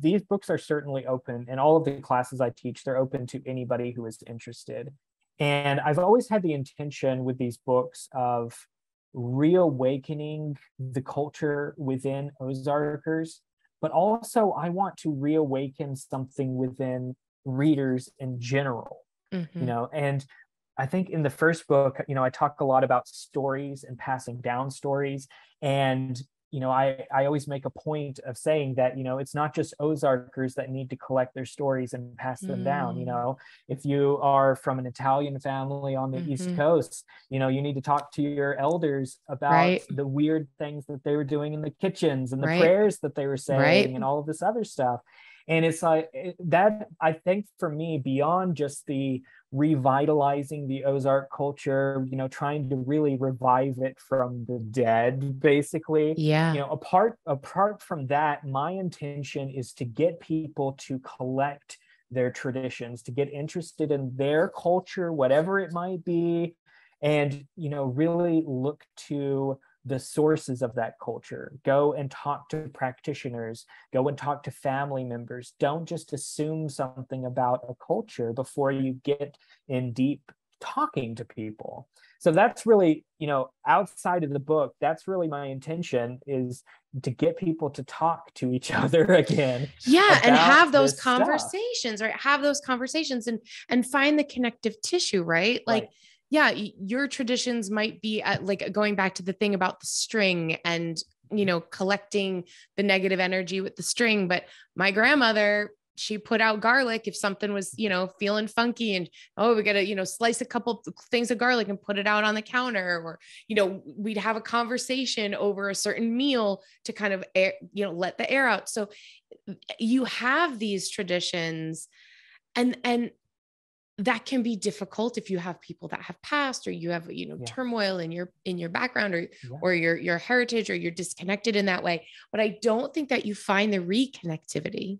these books are certainly open, and all of the classes I teach, they're open to anybody who is interested. And I've always had the intention with these books of reawakening the culture within Ozarkers, but also I want to reawaken something within readers in general, and I think in the first book, I talk a lot about stories and passing down stories. And, I always make a point of saying that, it's not just Ozarkers that need to collect their stories and pass them down. If you are from an Italian family on the East Coast, you need to talk to your elders about the weird things that they were doing in the kitchens and the prayers that they were saying and all of this other stuff. And it's like that, I think for me, beyond just the revitalizing the Ozark culture, trying to really revive it from the dead, basically. Yeah. Apart from that, my intention is to get people to collect their traditions, to get interested in their culture, whatever it might be, and, really look to the sources of that culture. Go and talk to practitioners, go and talk to family members. Don't just assume something about a culture before you get in deep talking to people. So that's really, outside of the book, that's really my intention, is to get people to talk to each other again. Yeah. And have those conversations, right? Have those conversations and find the connective tissue, right? Like, yeah, your traditions might be like going back to the thing about the string and, collecting the negative energy with the string. But my grandmother, she put out garlic if something was, feeling funky, and, we got to, slice a couple things of garlic and put it out on the counter, or, we'd have a conversation over a certain meal to kind of air, let the air out. So you have these traditions, and that can be difficult if you have people that have passed, or you have, turmoil in your background, or your heritage, or you're disconnected in that way. But I don't think that you find the reconnectivity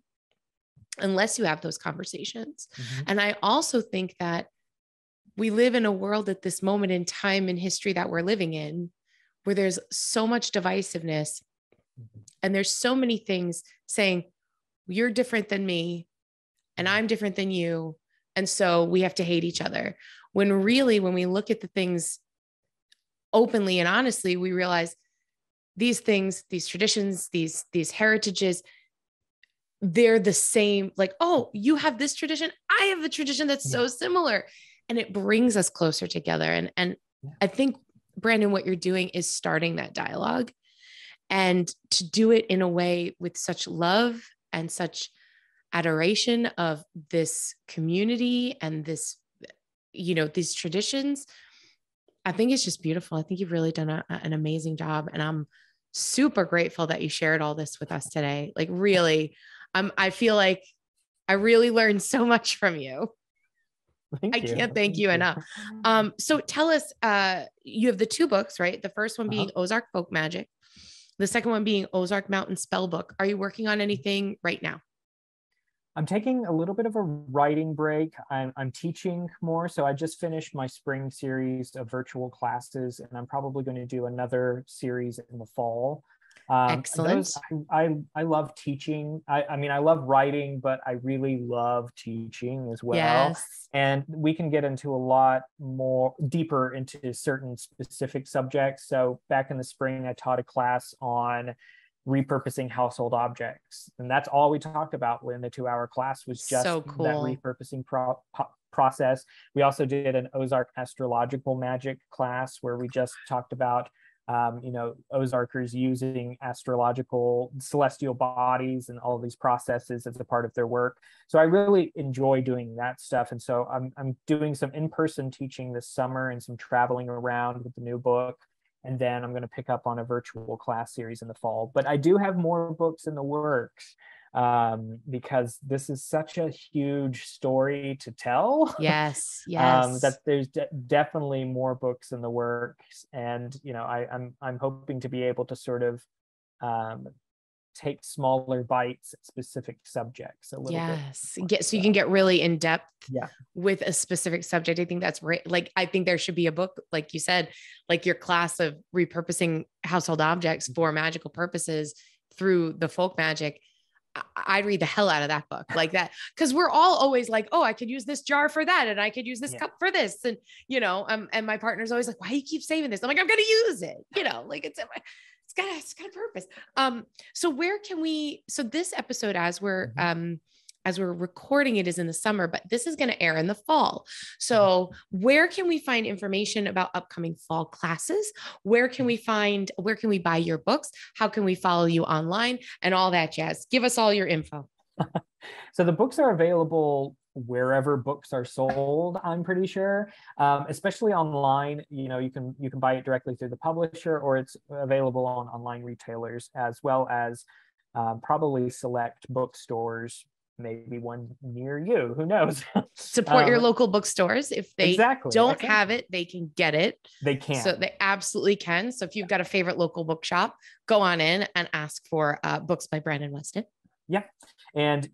unless you have those conversations. Mhm. And I also think that we live in a world at this moment in time in history that we're living in, where there's so much divisiveness and there's so many things saying, you're different than me and I'm different than you. And so we have to hate each other. When really, when we look at the things openly and honestly, we realize these things, these traditions, these heritages, they're the same. Like, oh, you have this tradition, I have the tradition that's so similar. And it brings us closer together. And I think, Brandon, what you're doing is starting that dialogue, and to do it in a way with such love and such adoration of this community and this, these traditions. I think it's just beautiful. I think you've really done an amazing job. And I'm super grateful that you shared all this with us today. Like, really, I feel like I really learned so much from you. I can't thank you enough. So tell us, you have the 2 books, right? The first one being Ozark Folk Magic, the second one being Ozark Mountain Spell Book. Are you working on anything right now? I'm taking a little bit of a writing break. I'm teaching more. So I just finished my spring series of virtual classes, and I'm probably going to do another series in the fall. Excellent. I love teaching. I mean, I love writing, but I really love teaching as well. Yes. And we can get into a lot more deeper into certain specific subjects. So back in the spring, I taught a class on repurposing household objects, and that's all we talked about in the 2-hour class, was just so cool. that repurposing process. We also did an Ozark astrological magic class where we just talked about Ozarkers using astrological celestial bodies and all of these processes as a part of their work. So I really enjoy doing that stuff. And so I'm doing some in-person teaching this summer and some traveling around with the new book. And then I'm going to pick up on a virtual class series in the fall. But I do have more books in the works, because this is such a huge story to tell. Yes. That there's definitely more books in the works. And, I'm hoping to be able to sort of take smaller bites at specific subjects a little bit. So you can get really in depth yeah. with a specific subject. I think that's great. Like, I think there should be a book, like you said, like your class of repurposing household objects for magical purposes through the folk magic. I'd read the hell out of that book like that. Cause we're all always like, oh, I could use this jar for that. And I could use this cup for this. And, and my partner's always like, why do you keep saving this? I'm like, I'm going to use it, like it's got a purpose. So where can so this episode, as we're recording it, is in the summer, but this is going to air in the fall. So where can we find information about upcoming fall classes? Where can we buy your books? How can we follow you online and all that jazz? Give us all your info. So the books are available wherever books are sold, I'm pretty sure, especially online. You can buy it directly through the publisher, or it's available on online retailers, as well as probably select bookstores, maybe one near you, who knows. Support your local bookstores. If they don't have it, they can get it. They can. So they absolutely can. So if you've got a favorite local bookshop, go on in and ask for books by Brandon Weston. Yeah. And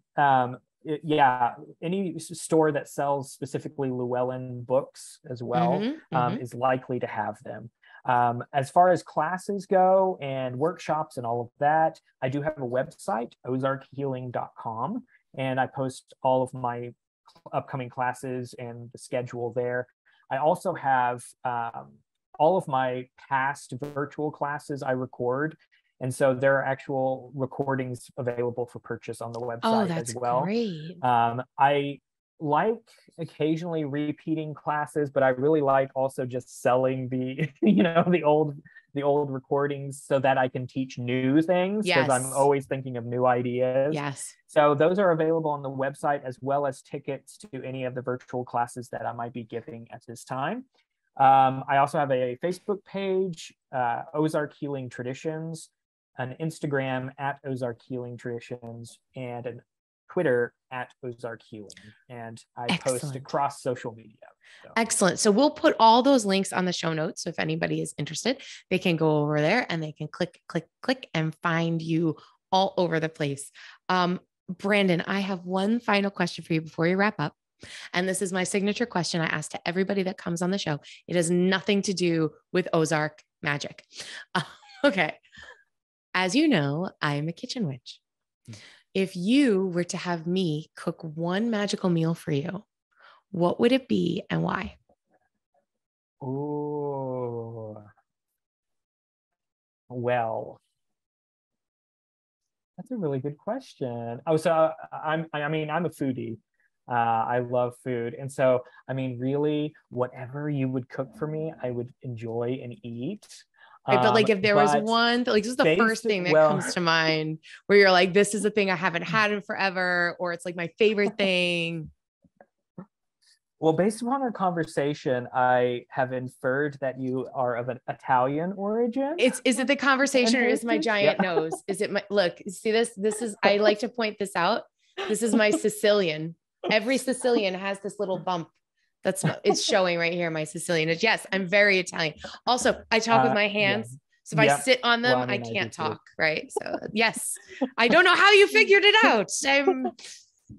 any store that sells specifically Llewellyn books as well is likely to have them. As far as classes go and workshops and all of that, I do have a website, ozarkhealing.com, and I post all of my upcoming classes and the schedule there. I also have all of my past virtual classes I record. And so there are actual recordings available for purchase on the website as well. Great. I like occasionally repeating classes, but I really like also just selling the, the old recordings so that I can teach new things, because I'm always thinking of new ideas. Yes. So those are available on the website, as well as tickets to any of the virtual classes that I might be giving at this time. I also have a Facebook page, Ozark Healing Traditions, an Instagram at Ozark Healing Traditions, and an Twitter at Ozark Healing. And I post across social media. So. Excellent. So we'll put all those links on the show notes. So if anybody is interested, they can go over there and they can click and find you all over the place. Brandon, I have one final question for you before you wrap up. And this is my signature question I ask to everybody that comes on the show. It has nothing to do with Ozark magic. Okay. As you know, I am a kitchen witch. If you were to have me cook one magical meal for you, what would it be and why? Oh, well, that's a really good question. Oh, so I mean, I'm a foodie. I love food. And so, I mean, really, whatever you would cook for me, I would enjoy and eat. Right. But like if there was But one, like this is the first thing that well, comes to mind where you're like, this is a thing I haven't had in forever, or it's like my favorite thing. well, based upon our conversation, I have inferred that you are of an Italian origin Is it the and conversation or is my heritage. giant nose? Is it my look, see this is I like to point this out. This is my Sicilian. Every Sicilian has this little bump. It's showing right here. My Sicilian is yes, I'm very Italian. Also, I talk with my hands. Yeah. So if I sit on them, Well, I I mean, can't talk, right? So yes, I don't know how you figured it out.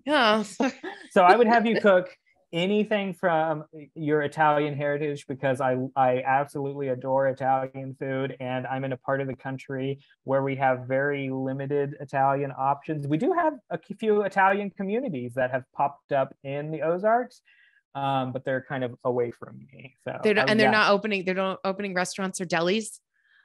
Yeah. So I would have you cook anything from your Italian heritage because I absolutely adore Italian food, and I'm in a part of the country where we have very limited Italian options. We do have a few Italian communities that have popped up in the Ozarks, but they're kind of away from me. So They're not opening restaurants or delis.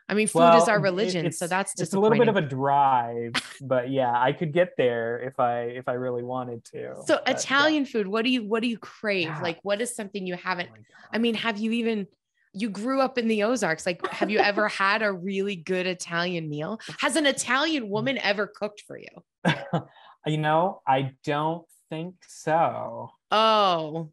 I mean, food is well, our religion, so that's it's a little bit disappointing. of a drive, but yeah, I could get there if I really wanted to. So But yeah, Italian food, what do you crave? yeah. Like, what is something you haven't? Oh my I mean, have you even? You grew up in the Ozarks. Like, have you ever had a really good Italian meal? Has an Italian woman ever cooked for you? God. You know, I don't think so. Oh,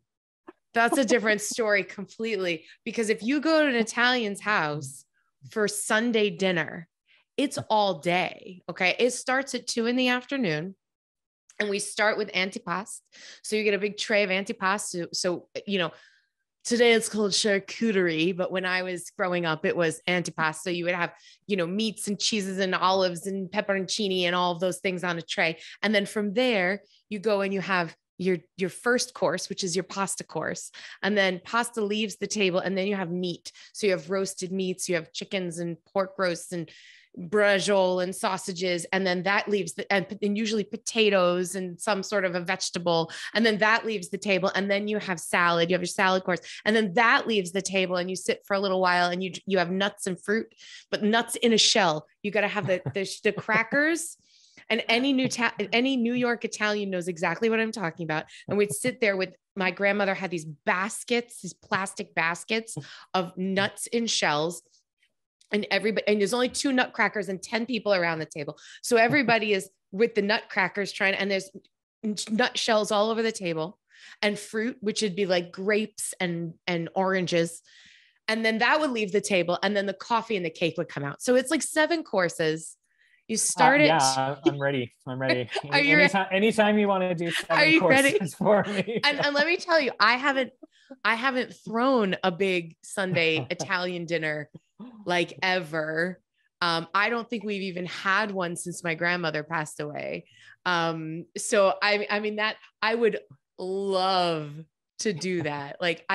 that's a different story completely. Because if you go to an Italian's house for Sunday dinner, it's all day. Okay. It starts at 2 p.m. and we start with antipasto. So you get a big tray of antipasto. So, today it's called charcuterie, but when I was growing up, it was antipasto. You would have, meats and cheeses and olives and pepperoncini and all of those things on a tray. And then from there, you go and you have your first course, which is your pasta course. And then pasta leaves the table and then you have meat. So you have roasted meats, you have chickens and pork roasts and braciole and sausages. And then that leaves and usually potatoes and some sort of a vegetable. And then that leaves the table. And then you have salad, you have your salad course. And then that leaves the table and you sit for a little while and you have nuts and fruit, but nuts in a shell. You got to have the crackers. And any New York Italian knows exactly what I'm talking about. And we'd sit there with my grandmother had these plastic baskets of nuts in shells. And there's only 2 nutcrackers and 10 people around the table. So everybody is with the nutcrackers and there's nut shells all over the table and fruit, which would be like grapes and oranges. And then that would leave the table. And then the coffee and the cake would come out. So it's like 7 courses. You start it. Yeah, I'm ready. I'm ready. Are you anytime you want to do 7 ready? courses for me. And let me tell you, I haven't thrown a big Sunday Italian dinner like ever. I don't think we've even had one since my grandmother passed away. So I mean that I would love to do that. Like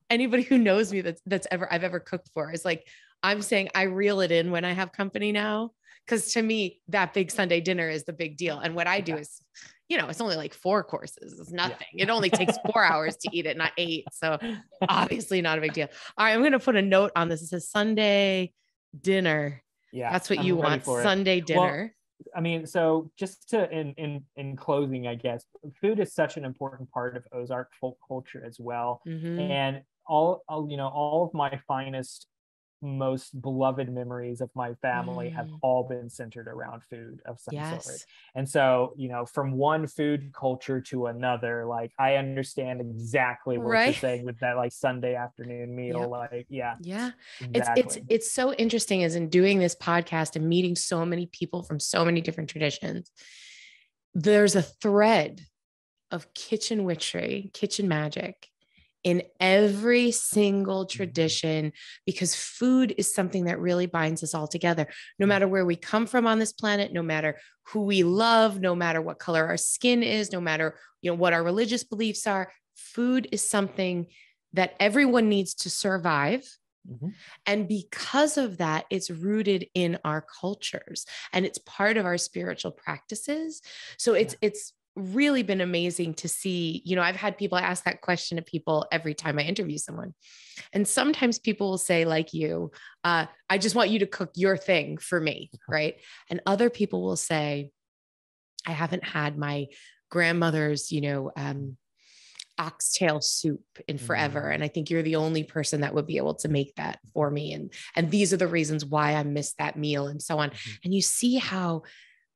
anybody who knows me I've ever cooked for is like, I'm saying I reel it in when I have company now. Cause to me, that big Sunday dinner is the big deal. And what I do is, it's only like 4 courses. It's nothing. Yeah. It only takes 4 hours to eat it, not 8. So obviously not a big deal. All right. I'm going to put a note on this. It says Sunday dinner. Yeah. That's what you want. Sunday dinner. Well, I mean, so just to, in closing, I guess food is such an important part of Ozark folk culture as well. Mm-hmm. And all of my finest, most beloved memories of my family have all been centered around food of some sort. And so, from one food culture to another, like I understand exactly what you're saying with that like Sunday afternoon meal. Like, yeah. Exactly. It's so interesting as in doing this podcast and meeting so many people from so many different traditions. There's a thread of kitchen witchery, kitchen magic in every single tradition, because food is something that really binds us all together. No matter where we come from on this planet, no matter who we love, no matter what color our skin is, no matter, what our religious beliefs are, food is something that everyone needs to survive. Mm-hmm. And because of that, it's rooted in our cultures and it's part of our spiritual practices. So it's really been amazing to see, I've had people ask that question to people every time I interview someone. And sometimes people will say, like you, I just want you to cook your thing for me. Right. And other people will say, I haven't had my grandmother's, oxtail soup in forever. And I think you're the only person that would be able to make that for me. And these are the reasons why I missed that meal and so on. And you see how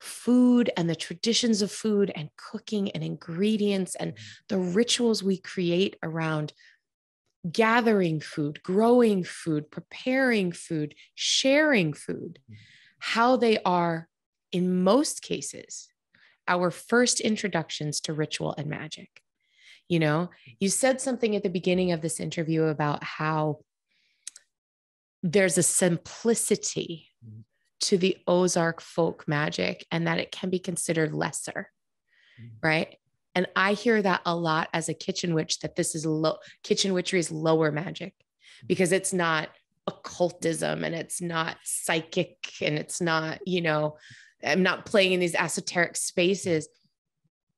food and the traditions of food and cooking and ingredients and the rituals we create around gathering food, growing food, preparing food, sharing food, how they are, in most cases, our first introductions to ritual and magic. You said something at the beginning of this interview about how there's a simplicity to the Ozark folk magic and that it can be considered lesser, right? And I hear that a lot as a kitchen witch, that this is kitchen witchery is lower magic because it's not occultism and it's not psychic and it's not, I'm not playing in these esoteric spaces.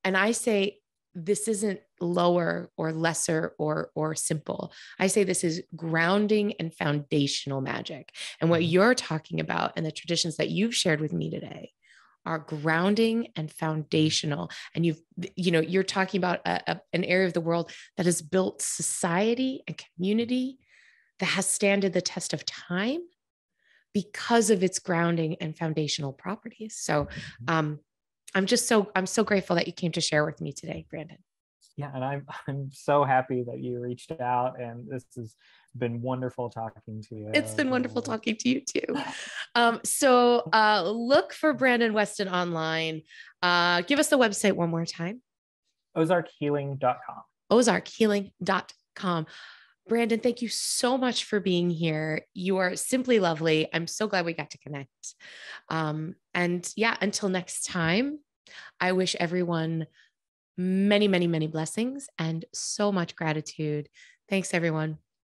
And I say, this isn't lower or lesser or simple. I say this is grounding and foundational magic. And what you're talking about and the traditions that you've shared with me today are grounding and foundational. And you're talking about an area of the world that has built society and community that has standed the test of time because of its grounding and foundational properties. So, I'm so grateful that you came to share with me today, Brandon. Yeah, and I'm so happy that you reached out, and this has been wonderful talking to you. It's been wonderful talking to you too. So look for Brandon Weston online. Give us the website one more time. OzarkHealing.com. OzarkHealing.com. Brandon, thank you so much for being here. You are simply lovely. I'm so glad we got to connect. And yeah, until next time, I wish everyone many, many, many blessings and so much gratitude. Thanks, everyone.